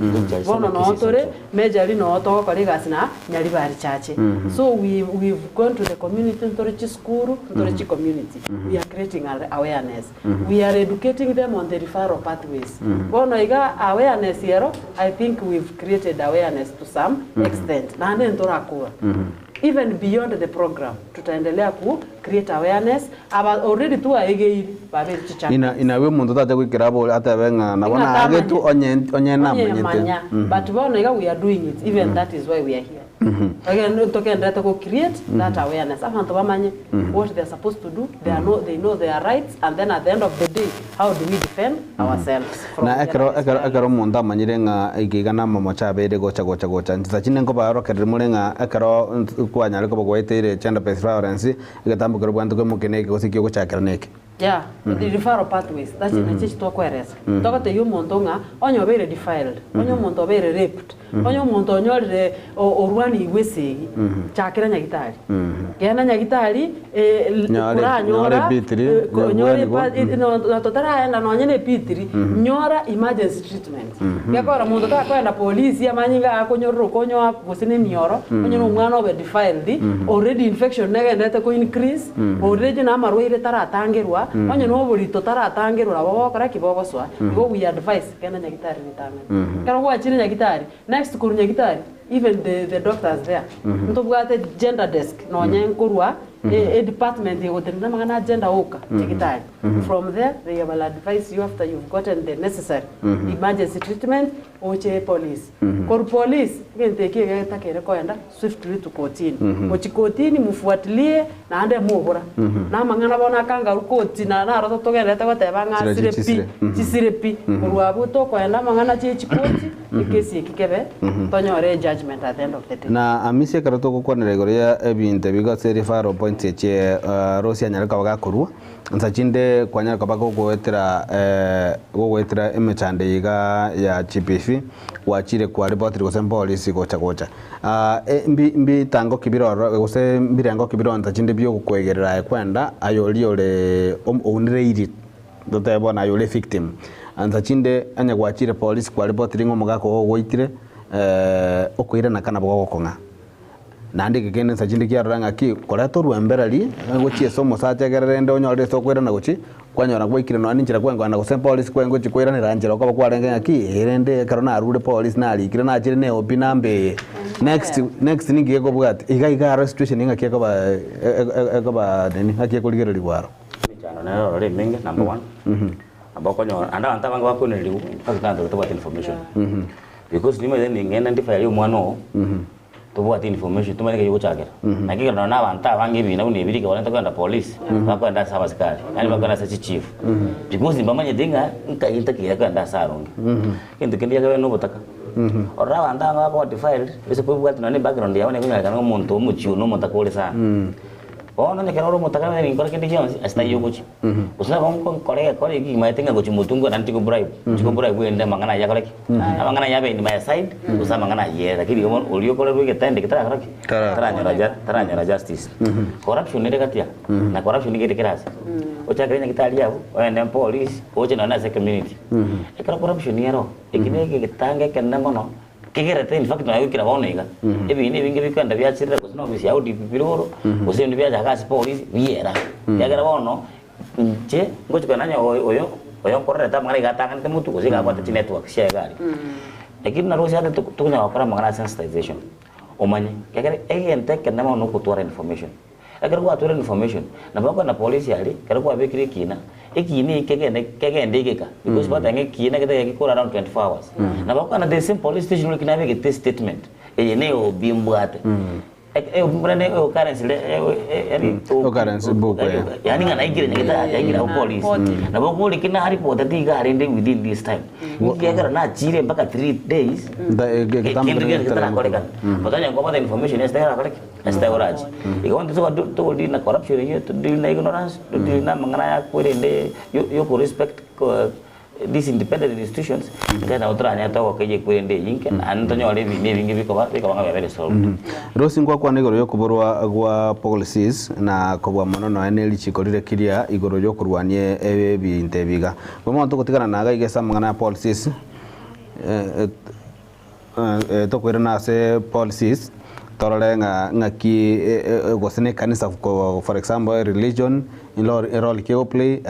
E: bono no otore majorly no otoko kolegasi na nyalibari chache so we've gone to the community ntorechi school ntorechi community we are creating awareness we are educating them on the referral pathways bono iga awareness yero I think we've created awareness to some extent na ndio ntorakua even beyond the program tutaendelea ku create awareness aba already tu aegeiri babe chichanga
B: inawe muntu tata kwikirabo ata benga nabona agetu onye namanyete
E: but bono iga we are doing it even that is why we are here again tokendete ko create that awareness abantu bamanye what they are supposed to do, they know their rights, and then at the end of the day how do we defend ourselves
B: na ekero mundu amanyire nga igigana mamocha abere gocha ntachine ngo baro kedrimure nga ekero kwanyare ko bagwetire gender based violence igatambukira bwandu ko mukene gosikyo gochakira neke.
E: Yeah, the referral pathways, that's in a church to aquarius. Toka te yumonto nga, onyo bere defiled, onyo monto bere raped, onyo monto nyore orwani wese, chakira nyagitari. Kena nyagitari, kura nyora, nyore totara enda no nyene pitri, nyora emergency treatment. Yakora monto ta kwenda polisi ya manyinga akonyoro konyo akosene mioro, onyo mwana obe defiled, already infection nege ndete ko increase, already na marwaire tara tangerwa. Onye no burito taratangirura babo kora kibogoswa go we advise kena nyagitari nitame kara kwa chini nyagitari next kuru nyagitari even the doctors there ntobwate gender desk no nyenkurwa a department yotenza mangana gender oka nyagitari from there they will advise you after you've gotten the necessary emergency treatment oche police kor police ngenteke getakere koenda swiftly to courtini ochi courtini mufuatilie na ande muhura na mangana bona kanga rukoti na roto togerete goteba nga sirepi kurwabu to koenda mangana chichi koti ikesi kikebe tonyore judgment at the end of the day
B: na amisi karato ko kwanere goria ebinte biga seri faro point che Rosia nyaraka bagakurwa nsachinde kwanyara kabako gwetera emechande iga ya GPF wachire kwa report ko police gocha mbi tango kibiro gose mbirango kibiro ntachinde byo kwegerera kwenda ayoliole onire dote bona ayole victim ntachinde anya gwachire police kwa report ringo mugako goitire okwira na kana bwo gokonga nandi kigene nsachinde kiaranga ki koreto rwemberari gochie somo sachegerere ndo nyore sokwira na gochi kwanyora gwikire no aninjira kwengo na gose police kwengo chikwira ni ranjira ko bakwarenge aki irende karona arure police na alikire na achire ne obi nambe next ningiye ko bwati iga situation inga kiye ko ba nini akiye ko ligere ligwaro
D: michano na rore mingi number 1 abako nyo anda antanga bako ne liu akanta to what information because lima then ngenda ndifaya yo mwano to what information to mane yuko chakera nakika na banta bangi bina unibiri ke walenta kwenda police bakwenda saba askari yani bakwenda sa chief because mbamanye dinga nkaita kile kwenda sarongi kintu kindia kwa no botaka ora banta ngaba defiled bese kwa bwati nani background yaone kunya kana umuntu umuchiuno mutakole sana ono ne kero mutaka ne ngora kindi jonsi asta yokochi usna kon kore ki mai tenga gochi mutungo nanti ko bribe ende mangana ya kore mangana ya be ni my side usa mangana ye lakini omon olio kore ruge tende kitara kore taranya justice corruption ne katia na corruption ni kira ocha kenya kitali yao ende police ocha na se community ekara corruption ni ero ekine ke kitange kenna ngono kigere in fact na yukira bonega ebi ni bingi bikanda byachirira kusina ofisi ya DPP loro usende byaja kasi police biera yagera bono nche ngochi kananya oyo korre ta mangana gatanga ke mutu kusika kwa tati network share gari lakini na Russia tukunya wakora mangana sensitization omanye yagera egente kenna no kutora information agar kwa tuwa information na bako na police yali karo kwa bekire kina ekini kegende ikeka because bata nge kina kete yakikora around 24 hours na bako na the same police station kina beke test statement ene obimbwate umbrane currency
B: currency book
D: yani ngana igire ngita yagira police na bako likina report ati garinde within this time ngiyagara na chire mpaka 3 days kitambo patanya ngoma information estera kale esteraji ikawanda to di na corruption ye to di na ignorance to di na mangana ya kwende yo respect these independent institutions ngana utranya to kaje kwende yinke antonyo le ni bingi biko banga very solved
B: Rosi ngwa kwa negoro yo kuborwa gwa policies na kobwa mono no eneli chikorire kiria igoro yo kurwanie ebinte biga bomo to kutigana naga igesa mangana policies to kwira na se policies torole ngaki gosene kanisa for example religion in role ke play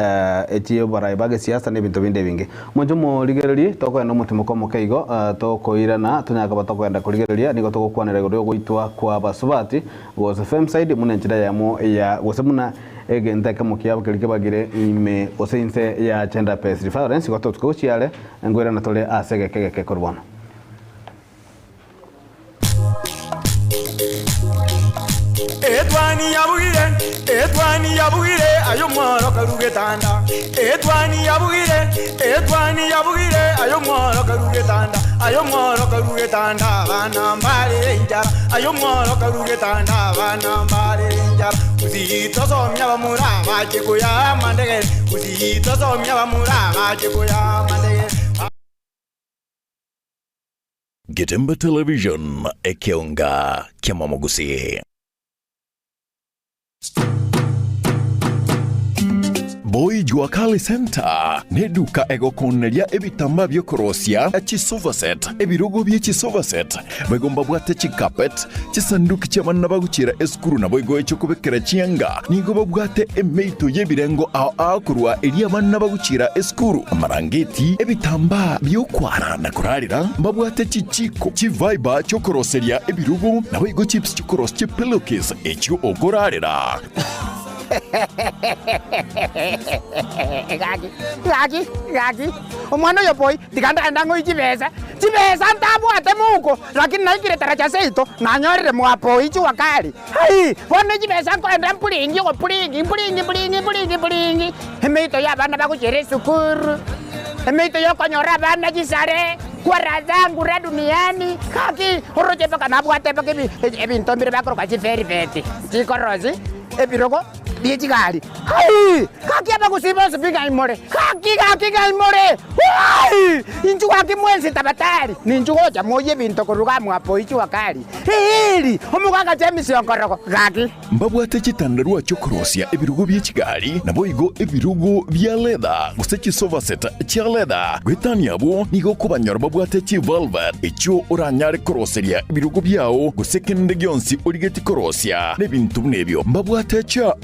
B: etio baraibaga siasa ne bintu binde binge mojo mo ligereri toko eno mutimo komo keigo toko irana tunyaka batoko enda kuligereria nigo toko kwanera goro goitwa kwa basubati was FM side munenchira yamo ya gosemuna egenta kamo kiabo kelike bagire ime osense ya gender based violence goto tuko chiale ngwera na tole asege kege ke korbona
A: Etwani yabugire ayo mworo karugetanda. Etwani yabugire ayo mworo karugetanda. Ayo mworo karugetanda bana mbale njara. Ayo mworo karugetanda bana mbale njara. Uzito somya bamura baje kuya mandege. Uzito somya bamura baje kuya mandege.
F: Getemba Television ekeonga kiamamogusi. Boy Jua Kali Center neduka egokoneria ebitamba byokorosia echisovaset ebirogo byechisovaset begomba bwate chikapet chisanduku cy'abana bagucira eskuru nabo igoye cyo kubekera chianga nigo babwate emeito yebirengo ao kurwa eri abana bagucira eskuru amarangeti ebitamba byokwara na kurarira babwate chichiko chiviber cyo koroseria ebirogo nabo igo chips cyo korosia pillowcase echo ogorarira.
G: Gagi omwana oyo boy tikanda ndango ichibesa ntabwate muko lakini naikire taracha seito nanyorere mwapo ichi wakali hai bona chibesa kwenda mpulingi go pulingi emeito ya bana bakuchere sukuru emeito yo konyora bana chisare kwara zangu ra duniani kaki oroje paka nabwate paka ebinto mbire bakoro kachiferi beti chikorozi ebirogo diechigari hai kaki apa kusiba sipinga imore kaki imore hai inju kaki mwenzi tabatari ninju goja moye binto koruga mwapo ichi wakali hili omuganga James Yongoroko kaki
F: mbabwate chitandarua chokorosia ebirugo byechigari nabo igo ebirugo bya leather gusechi sofa set cha leather gwetania bo nigo kubanyora babwate chi velvet echo oranyare koroseria ebirugo byao gusekende gyonsi origeti korosia nebintu nebyo mbabwate cha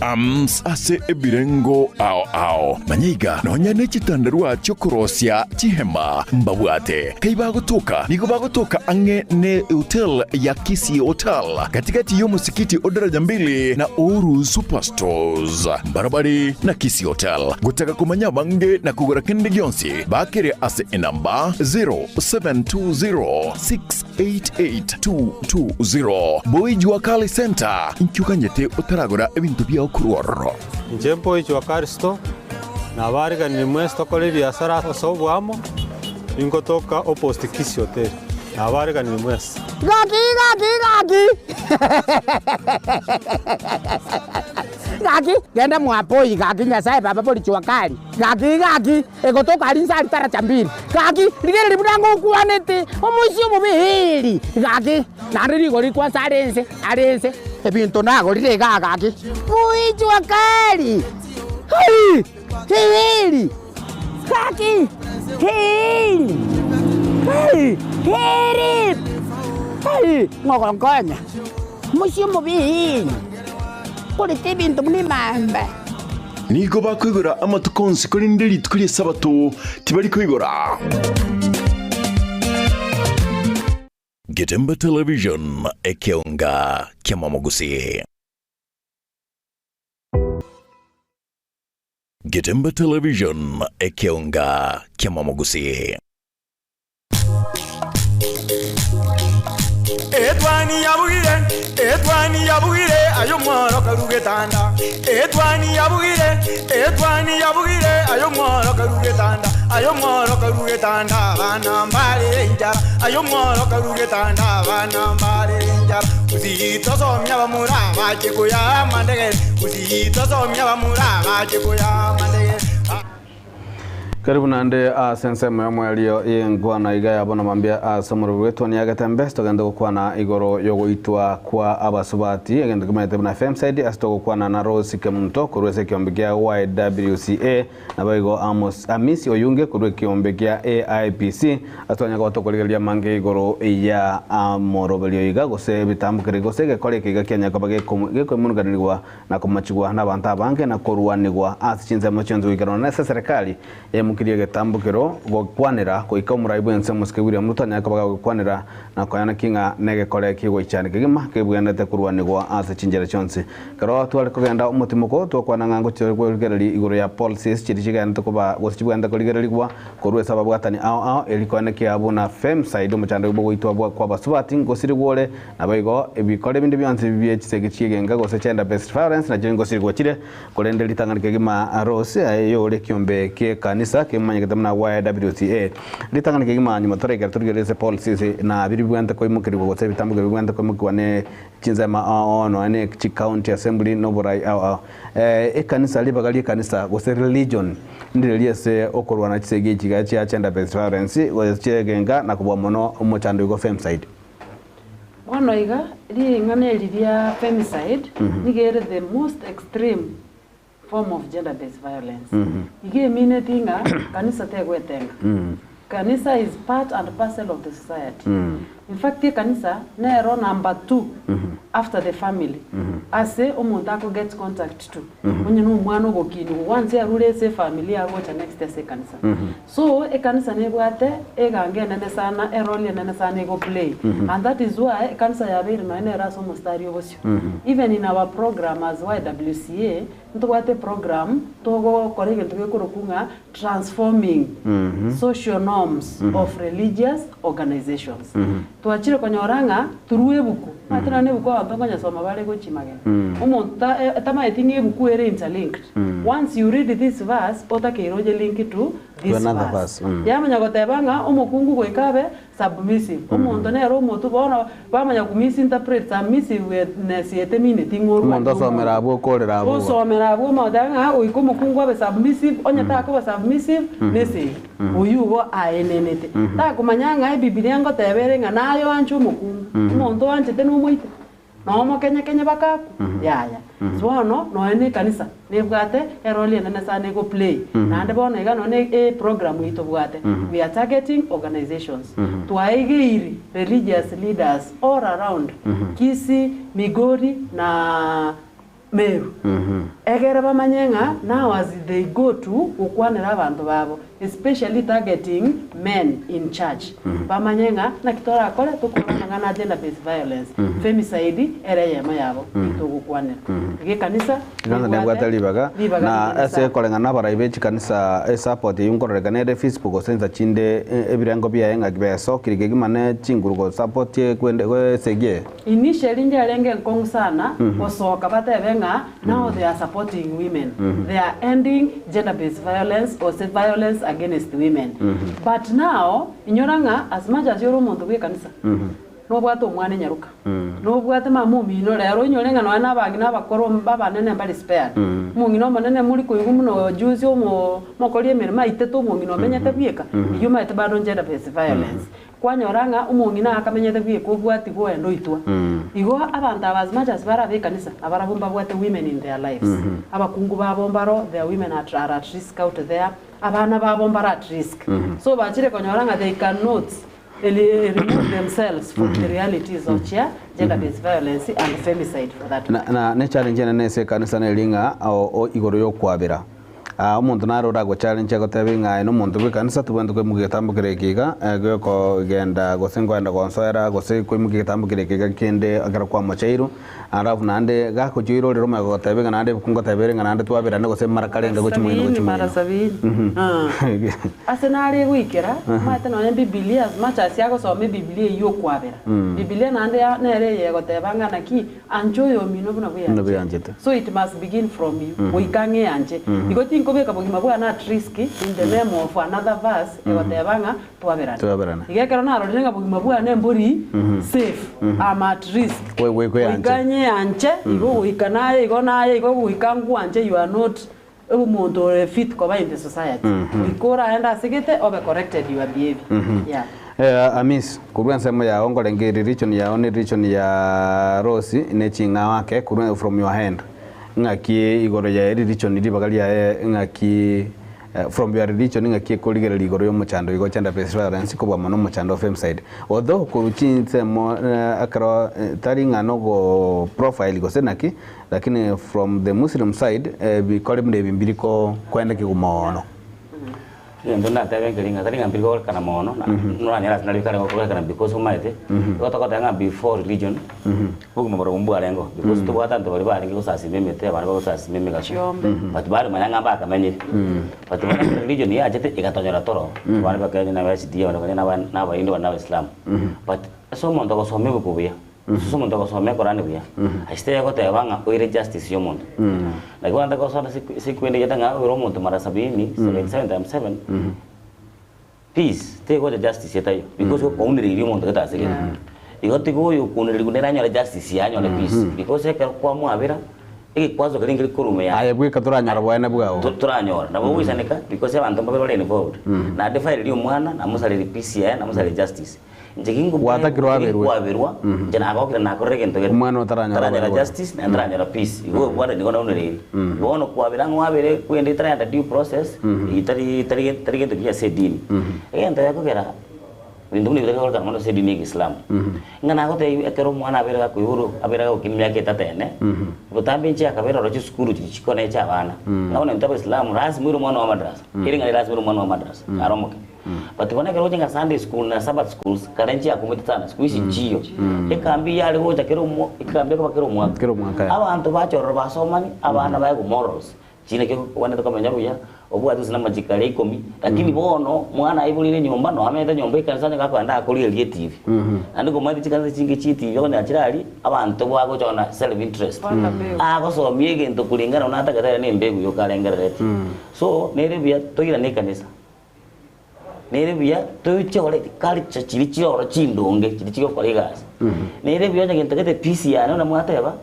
F: ase ebirengo ao manyiga nonyane chitandarua chokorosia chihema mbabwate kaiba gutoka nigo bagutoka ange ne hotel ya Kisi Hotel katikati yo musikiti odaraja mbili na Uru Superstores barabari na Kisi Hotel gutaka kumanya bange na kugura kende gyonsi bakere ase enamba 0720688220 Boy Jua Kali Center inkyukanyete utaragura ebintu bya okuruoro
H: njempo Jua Kali Store na bariga ni mwesto kole biasara sobwamo ingotoka opposite Kisi Hotel na bariga ni mwesa
G: Gagi genda mwapoi gagi nyasaye baba poli Jua Kali gagi egotoka alinsa alitara chambiri gagi ligere libudango kuanete omusi omubihili gagi nariri goli kwa sarense ebintu nago lile gagi Boy Jua Kali hili gagi hili ngogongonya musi omubihili kulite bintu munimamba
F: nigo bakwigura amatukonsi kuri nderi tukuri sabato tibari kwigura. Getemba Television ekeonga kiamamogusi. Getemba Television ekeonga kiamamogusi.
A: Etwani yabugire ayo mworo karugetanda. Etwani yabugire ayo mworo karugetanda. Ayo mworo karugetanda bana mbale njara. Ayo mworo karugetanda bana mbale njara. Uzito somya bamura baje kuya mandege. Uzito somya bamura baje kuya mandege.
B: Karibu nande sense mwe aliyo ingwana igaya bona mambia samuru wetu ni agatembe stogenda kukwana igoro yogo itwa kwa abasubati agenda kumete na FM side astogo kwana na Rose Kemunto kurwese kiombegia YWCA na baigo Amisi Oyunge kurwe kiombegia AIPC atwanya kwa tokolegelia mange igoro ya amorobelio iga gose bitambukire gose gekole kiga Kenya kabage komunuganirwa na kumachigwa na banta bange na koruanirwa asichinze mochonzo igaro na serikali mukirie getambukiro gokwanira goika muraibu ense muske William Ruto nyakabaga gokwanira na koyana kinga nege kore kigo ichane kigima kebwendete kurwanigwa ase chinjere chonse karo twari kugenda umutimuko twakwana ngango cyorgereri iguru ya policies chirigenda kuba gosibwenda kurigereri kwa korwe sababu gatani ao elikone kiabu na femside umuchando ubo itwa kwa basubati ngosiri gwore nabaigo ebikore bindi byanze bibiye chisegichigenga gose chenda best violence na jengo siri gwachire kolende litanganike gima rose ayo le kiombe ke kanisa ke manyegeta na YWCA litanganike gima nyuma torega turgerese policies na biribwanda ko imukiri gose bitambugire bwanda ko mukwane chinzema ono ane chi county assembly noborai kanisa libagali kanisa gose religion ndiriese okorwa na chisege chigachi achenda best violence wechegenga na kubwa mono umuchando go femside
E: ono iga ri ngane liria femicide nigere the most extreme form of gender based violence ige minetinga kanisa tegwetenga kanisa is part and parcel of the society in fact kanisa nero number 2 after the family ase omuntu ako get contact to onye no mwana ogokini once arure se family abo cha next ase kanisa so kanisa nebwate egange nene sana role nene sana go play and that is why kanisa yabiri no ene raso mustari obosyo even in our program as YWCA ntwate program togo korege tukekorokunga transforming social norms of religious organizations twachire konyoranga turuwe buku matana ne buku abanganya soma bale go chimage umonta tama etinge buku ere interlinked once you read this verse otakeroje link to this verse yamanya gotebanga umukungu goikabe submissive umuntu nero umutu bona bamanya kumisinterpret submissiveness yetemine tingoru
B: umuntu somera abo korera abo
E: somera abo madanga uyikumukungu abe submissive onyata ko submissive nese uyugo aenenete ta kumanyanga Biblia ngotebere nayo anchu mukungu umuntu wanchete n'umuite no Kenya bakaku yaya sono no ene kanisa nebwate eroli nene sana go play nande bona iga no ne program ito bwate we are targeting organizations twaigiri religious leaders all around Kisii, Migori na Meru egera bamanyenga now as they go to ukwanira abantu babo especially targeting men in church bamanyenga na kitora akole tukorana na gender based violence femicide ereyema yabo itugukwanira ige kanisa
B: nana nebwata libaga na ase kolenga na baraibechi kanisa support yungoreganere Facebook senza chinde ebirango byayenga gibeso kirigegimane chingurugo support kwende sege
E: initially njalenge nkongu sana osoka batebenga now they are supporting women they are ending gender based violence or sexual violence against women but now inyoranga as much as yoro muntu kwe kanisa no bwato mwana nyaruka no bwate mamumi no rero inyorenga no nabangi nabakoro baba nene mbali spared mungino manene muri kuyigu muno juzi omo mokolie merma iteto mungino menyete bieka yuma ite bado gender based violence kwanyoranga umungina akamenyete bieko bwati gwendo itwa igo abantu as much as bara be kanisa abarabumba bwate women in their lives abakungu babombaro their women are at risk out there abana babombara at risk so bachire konyoranga they cannot remove themselves from the realities of gender based violence and femicide for that
B: na ne challenge ne se kanisa ne linga o igoro yo kwabira umuntu narora go challenge go tebinga no muntu kanisa tubende ko mugetambukire kiga ko genda go sengwenda go nsora go se ko mugetambukire kiga kende agara kwa machairo arafu nande ga ko jiro rero ma go tebinga nande kungo teberinga nande twabira ne go se marakalenga go chimwino go chimwino
E: asenari wikera mate no Biblia as much as yago so me Biblia yo kwabira Biblia nande nere ye go tebanga naki anjo yo mino buna buya so it must begin from you wikange anje igoti nkobeka bugima bwa na at risk in the name of another verse egotebanga twaberana igekera na rodenga bugima bwa ne mburi safe am at risk wikanye anje igo wikanaye igo naye igo wikangu anje you are not umuntu fit ko in the society ikora enda sigete obe corrected your behavior
B: Amis kurwense mo ya ongolengeri region ya oni region ya Rosi ne chinga wake kurwen from your hand ngaki igoro ya region ndi bagali ya ngaki from your region ngaki koligera ligoro yo muchando igo chanda based violence ko bwamano muchando femside although ko chinse mo akro taringa no go profile go senaki lakini from the Muslim side bi kolimde bimbiriko kwenda kigumono
D: Ndo na tebe ngelinga tari ngambi ko kana mono na no anyara sinali kare ko kana because umaite ko to kota ngambi before religion bugu mabaro mbu alengo because to wata ndo bari bari ko sasi meme te bari ko sasi meme ga but bari manya ngamba akamenye but bari religion ya jete ikatonyora toro bari ba kanya na wasi dia na ba indo na Islam but so mondo ko some ko bia so mondo ko some ko rani bia aiste ko te banga oire justice yo mondo na ko anda ko so si kwende yata nga ro mondo mara 70 7 times 7 peace te ko justice yata because ko onire ri mondo kata sege igoti ko yo kunire kunera nyola justice ya nyola peace because e ko mu abira iki kwazo kalingi kurume ya
B: aye bwika turanyara bwana bwao
D: turanyora na bo wisaneka because abantu mbabe bali involved na defile ri mwana na musale peace ya na musale justice njekingu
B: watakirwa
D: berwa jana ko kira na ko regen to
B: umwana utaranyara
D: justice na ndaranyara peace igo bwana ni kona unere bono kwa birango wabere kwende trenda due process itari to ya sedini enda yako kera ndumuni bidaka ko kana sedini Islam ngana ko te ekero mwana abera ko yuru abera ko kimya ke tatene butambe nchi akabera ro skulu chikone cha bana naona mtaba Islam lazima yuru mwana wa madrasa iringa lazima yuru mwana wa madrasa aromoke but bona kero jenga Sunday school na Sabbath schools karenchi akumita sana sikuishi chiyo ekambi yale hoja kero ikambi ko kero mwaka abantu bacho basomani abana baye ku morals chine ke wana to kamenya buya obwa sina majikale 10 lakini bono mwana aibulire nyumba no amenda nyumba ikansanya kakanda akuri elie TV andiko mali chikanza chingi chiti yone achirali abantu bwako chona self interest so miege ndo kulingana unataka tayari ni mbegu yo kalengerete so nere bia toira ne kanisa nere bia toichole culture chiri chiro chindonge chiri chiro kolegas nere bia nyagenta kete peace ya na mwateba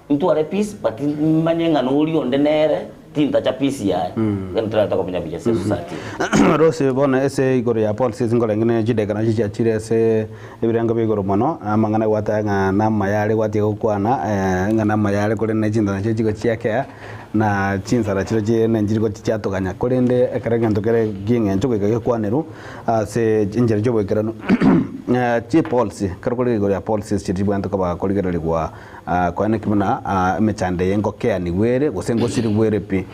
D: mtu ale peace but manyenga no uri ondenere tinta cha peace ya entra ta komenya bija society
B: rose bona ese igoro ya policy ngole ngene jide kana chicha chire ese ebirenga bigoro mono amangana watanga na mayale watie kwana ngana mayale kule na chinda na chigo chiake na chinsara chiro je na njiriko chiatoganya kulende ekarega ndokere ginge nchoko ikakwaneru se njere jobo ikarano chi policy karukole igoro ya policy chiribu antoka ba koligere kwa ene kimuna mechande yengo kea ni were gosengo siri were pi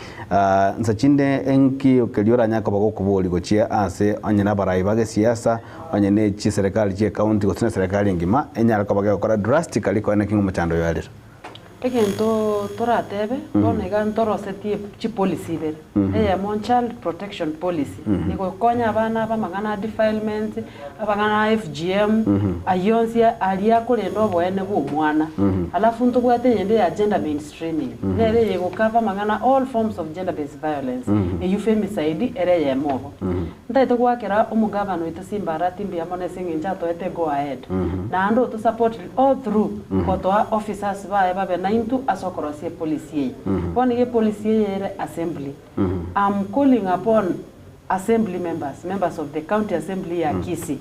B: nsachinde enki okeliora nyaka bako kuboli gochia ase onyena barai bage siasa onyene chi serikali chi county gosina serikali ngima enyara kabage okora drastically ko ene kingu mechando yalira
C: egento toratebe bona igantoro setie chi policy there mon child protection policy niko konya abana bamagana defilement abagana FGM ayonsia alia kulendo boene bu mwana alafu ntubwate yende ya gender mainstreaming nere yego cover magana all forms of gender based violence femicide ere yemobo ndaito kwakera umugabano itasimba timbi amone singinja to ete go ahead na ando to support all through kotoa officers babe na into asokorosie policy poni ye policy yere assembly I'm calling upon assembly members of the county assembly ya Kisii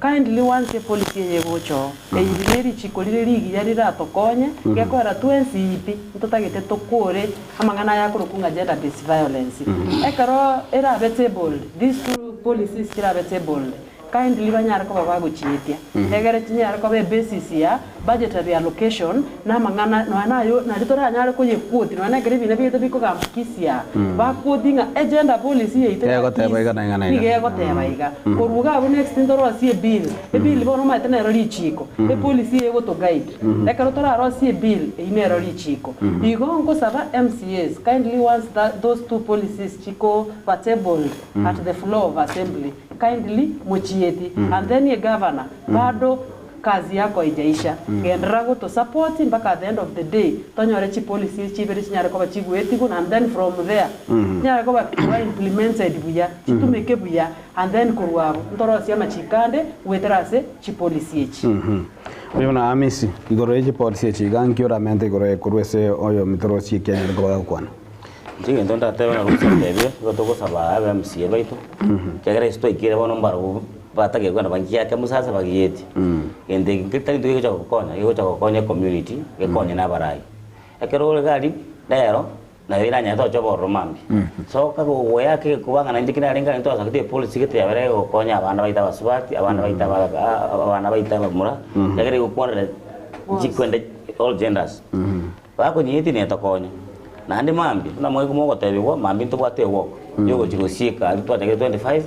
C: kindly once policy ye gocho eyiri chikolire ligi yarira tokonye gekora twensipi ntotagete tokore amangana yakurukunga gender based violence ekaro era vetable these two policies kira vetable kindly banyara ko baguchitia egere tinyara ko be basis ya budgetary allocation na mangana no anayo na litora nyara ko yekuti no anagere bine bito biko kamkisia bakudinga agenda policy yite
B: yego teba iga na ngana
C: yego teba iga koruga abo next ndoro sie bill e bill bono mate na roli chiko e policy yego to guide ekaro tora ro sie bill e ine roli chiko igo ngo saba MCAs kindly once that those two policies chiko tabled at the floor of assembly kindly muchieti and then ye governor bado kazi yako ijaisha gendera go to support mpaka at the end of the day tonyore chi policy chi beri nyare ko chigweti go and then from there nyare ko ba implemented buya chitumeke buya and then kurwabo ndoro sia machikande weterase chi policy echi
B: Mwana amisi igoro echi policy echi gankiora mente igoro kurwese oyo mitoro chi kenya ko kwana
D: Jinga ndonda tebe na rusa tebe gotoko saba MCA baito kagere sto ikire bono mbaro batake kwana bangia kamusasa bagiyeti ende ngitari nduye cha kokonya community gekonya na barai ekero gari dero na wira nya to chobo romambi so kago woya ke kubanga na ndikina lenga nto asakite policy kete yabere kokonya abana baita baswati abana baita bamura kagere gukwana jikwende all genders bako nyiti ne tokonya na ndi mambi na mwe kumo gotebiwa mambi tubwate work yogo chigosika twatege 25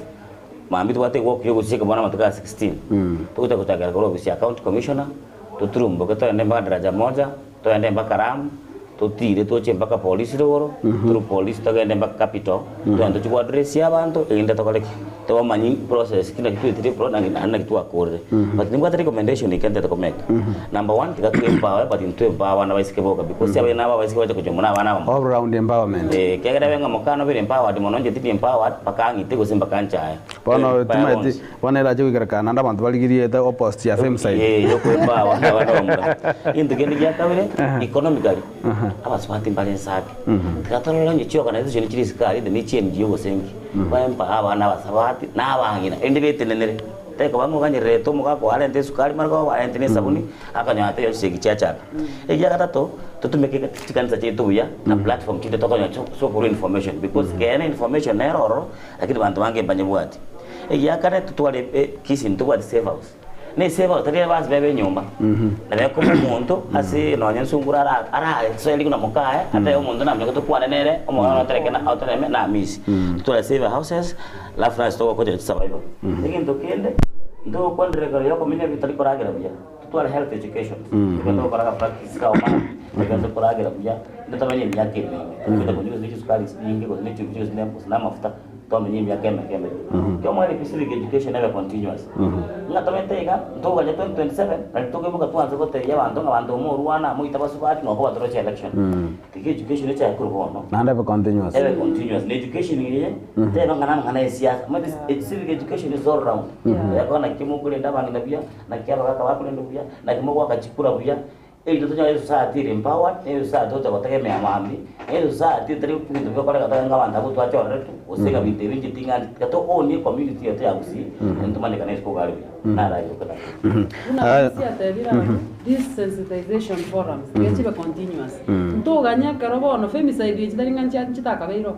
D: mambi tubwate work yogo chigosika bwana matuka 16 tukuta kutagara kwa ofisi account commissioner tuturumbo katoende mpaka daraja moja toende mpaka Karamu tutire toche mpaka polisi roro turu polisi togende mpaka capital tuende chukua address ya bantu ende tokoleki to manyi process kila kitu itiri pro na kitu akore but nimba recommendation ikende to make number 1 tikatu empower but into empower na baisike boka because ya bana baisike bacha kujomuna bana
B: all round empowerment
D: kegera benga mokano bire empowered mononje titi empowered pakangi tego simba kancha
B: bono timaiti bona ila chukira kana nda bantu baligirie the opposite ya femicide
D: yoko empower na bana into kende ya kabire economically abaswati mbale sabi tikatolola nyicho organization chiri sikali de nichi NGO sengi bamba abana basabati nabangina endebete nenere teko bango kanyere to muka ko alente sukali marko wa alente sabuni akanyate yo segi chacha eja katato tutumeke tikanza chetu ya na platform chinde tokonya so for information because kene information error lakini bantu bange banyebwati eja kare tutwale kisi ntubwati save house ne save tare bas bebe nyumba na beko muntu asi no nyansungura ara so eli kuna mukae ate umuntu na mnyoko tukwane nere omwana tereke na autonome na miss tutwale save houses la France to ko je survival ngin to kende ndo kwandre ko yoko minya vitali koragira bya tutwale health education ndo koraga practice ka oma ndo koragira bya ndo tamani myake ndo ko news sukari nyingi ko ne chuchu na mafuta to mnyi myake mekeme kama ile civic education never continuous ngatomete ndo ga 2027 na to ke muka tuanze ko te ya bantu mo ruana mo itabasubati no ko batoro cha election tiki education cha kurbono
B: na never continuous
D: education ye te no ngana siasa ma civic education is all round ya kona kimukule ndabanga ndabia na kyaba kaka bakule ndabia na kimoko akachikura bia ili tutonya hizo saa tiri empowered hizo saa toto kutegemea mambi hizo saa tiri kitu vyo kale katanga ngabanda kutu acha retu usika bite binji tinga kato oni community yote ya usi ntumane kana isko gari na radio kata
E: una sia tevira this sensitization forums yachiba continuous ntuganya karobo no femicide chitaringa nchitaka beiro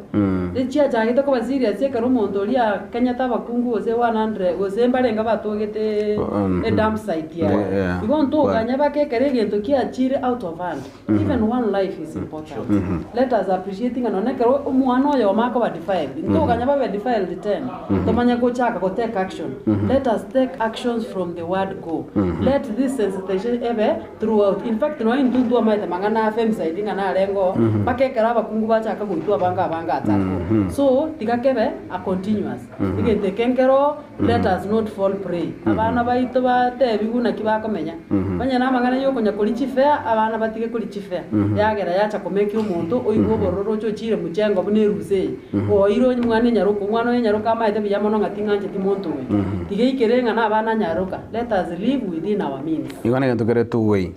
E: de chia jage to ko serious ye karomo ndolia Kenyatta bakungu ose 100 ose mbarenga batogete a dump site ya igon ntuganya bakekere gento achire out of hand even one life is important let us appreciating anonekero umwana oyo mako ba defiled ntuganya ba defiled 10 tomanya ko chaka ko take action let us take actions from the word go let this sensitization ebe throughout in fact no indundu amaita mangana femicide ngana lengo bakekera bakungu bachaka kuitwa banga atako so tikakebe a continuous igende kenkero let us not fall prey abana baito batebi guna kibakomenya banya na mangana yoko nyakuri chifea abana batige kuri chifea yagera yacha komeki umuntu oyigo bororo cyo chire muchengo bune ruze o iro mwana nyaruko mwana nyaruka amaite biyamono ngatinganje timuntu we tige ikerenga na abana nyaruka let us live within our means
B: igone gento kere two way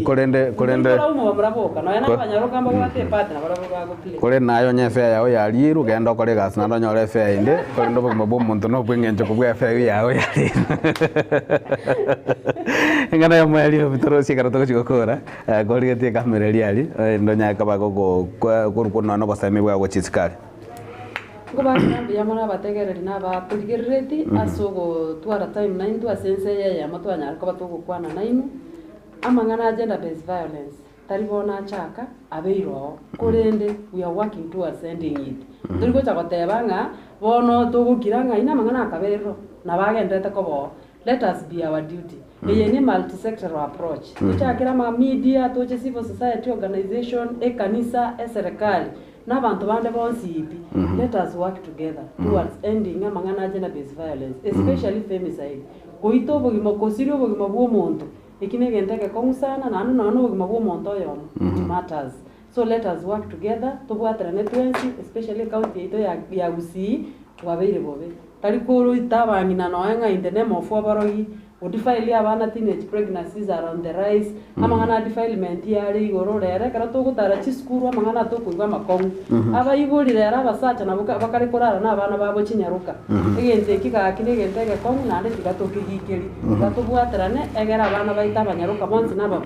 B: korende
E: umu babraboka no yana banyaruka mba bate partner baraboka go
B: kore nayo nyefea yao yali ru genda kore gas na ndonyo le fea inde kore ndo bwo muntu no bwengenje kubwa fea yao yali ngana ya mwali bitoro sikara to chikokora kore gete kamera liali ndonya kabago kurukuno no basame bwa go chisikali
E: Kubaga yamana bategereri naba tuligereti asogo twara time 9 twa sense ya matwanya ko batugo kwana 9 amangana gender based violence talibona chaka abeiro kurende we are working towards ending it tuliko chakotebanga bono tugukiranga ina mangana akabero nabagendete ko bo let us be our duty ni multi-sectoral approach tuchakira ma media toche civil society organization kanisa serikali n'abantu bande bonsipi let us work together towards ending amangana gender based violence especially femicide koito bogimo kosirio bogimo bwo muntu ikine genteke komusana nanu bogimo bwo muntu oyo matters so let us work together tubwatira netwensi especially county ito ya Gusii wabeire bobe talikoro itabangina noenga in the name of wabarogi udifile abana teenage pregnancies are on the rise amangana defilement yari igoro rere kara to gutara chiskuru amangana to kuigwa makongu abayiburi rera basacha na bakari korara na abana babo chinyaruka igenze kigakine gentege kongu nande tigatoke gikeri gatubwaterane egera abana baita banyaruka bonsi naba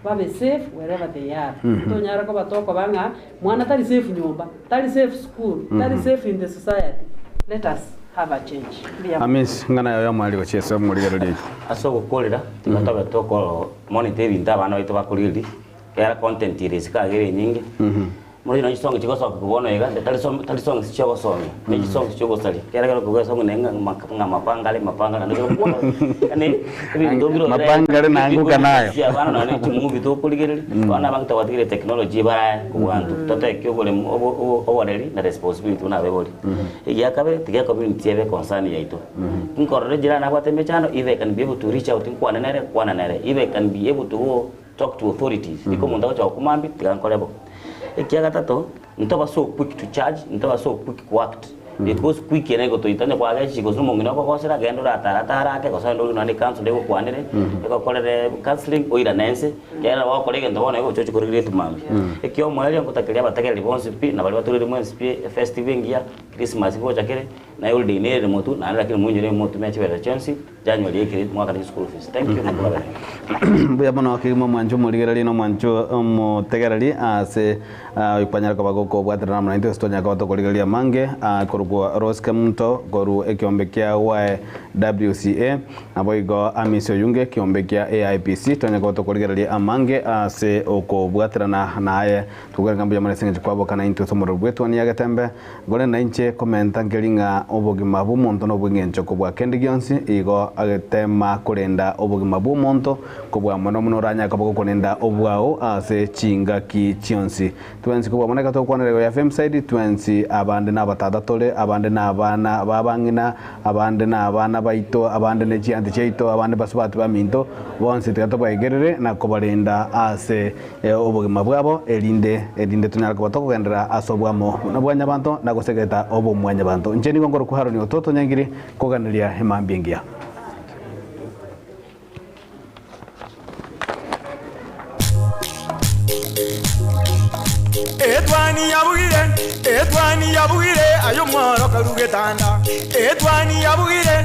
E: babe safe wherever they are to nyara ko batoko banga mwana tari safe nyumba tari safe school tari safe in the society let us have a change
B: amis ngana ya mwali ko chese muri gero li
D: aso gukorera tikatobe toko monitoring ndabana baito bakuriri kera content irisika gere nyingi muri no song chiko sok kubono ega tali song chiko song ni song chiko sali kera kera kuga song nenga mapangale na ndio kani
B: mapangale na anguka nayo
D: ya bana na ni movie to kuligere wana bang tawatigire technology bara kuwantu tote kyo gole owareli na responsibility una bebori ya kabe tiga community ebe concern ya ito nkorre jira na kwate mechano if they can be able to reach out kwa nere if they can be able to talk to authorities iko munda cha kumambi tiga nkolebo ikiaga tato ntoba so quick to charge ntoba so quick to act because quick ene go to itane kwa gachi go sumo ngina kwa sera gendo ratara ake kwa sando no ni council de kwa nere ko kolere counseling oira nense kera wa kolege ndo bona go chocho korire tumambi ikyo mwali ngotakiria batakere response pi na bali baturire mwensi pi festival ngia Christmas go chakere na yule dinere motu na lakini munjire motu mechi wa chance January yake mwaka ni school fees thank you mukabara
B: buya bono kimo mwanjo muligerali no mwanjo mutegerali ase ipanyara kwa bagoko bwatira na mnaito stonya kwa to kuligelia mange korugwa Rosque Munto goru ekiombekia wa WCA aboigo amisio yunge kiombekia AIPC tonya kwa to kuligelia amange ase oko bwatira na naye tugaga mbuya manesenga kwabo kana into somoro bwetu ni yagatembe gole na inche komenta ngelinga obogima bumuntu no bwengencho kubwa kendi gionsi igo agetema kurenda obogima bumuntu kubwa mono muno ranya kaboko kunenda obwao ase chinga ki chionsi twensi kubwa moneka to kwanere ya FM side twensi abande na batadatole abande na abana babangina abande na abana baito abande ne chiante cheito abande basubatu baminto bonse tikato baigerere na kubarinda ase obogima bwabo elinde tunyara kubatoko kugendera asobwamo na bwanya bantu na gusegeta obo mwanya bantu ncheni ngongoro kuharo ni ototo nyangiri kuganiria hemambingia
A: etwani yabugire ayo mwaro karugetanda etwani yabugire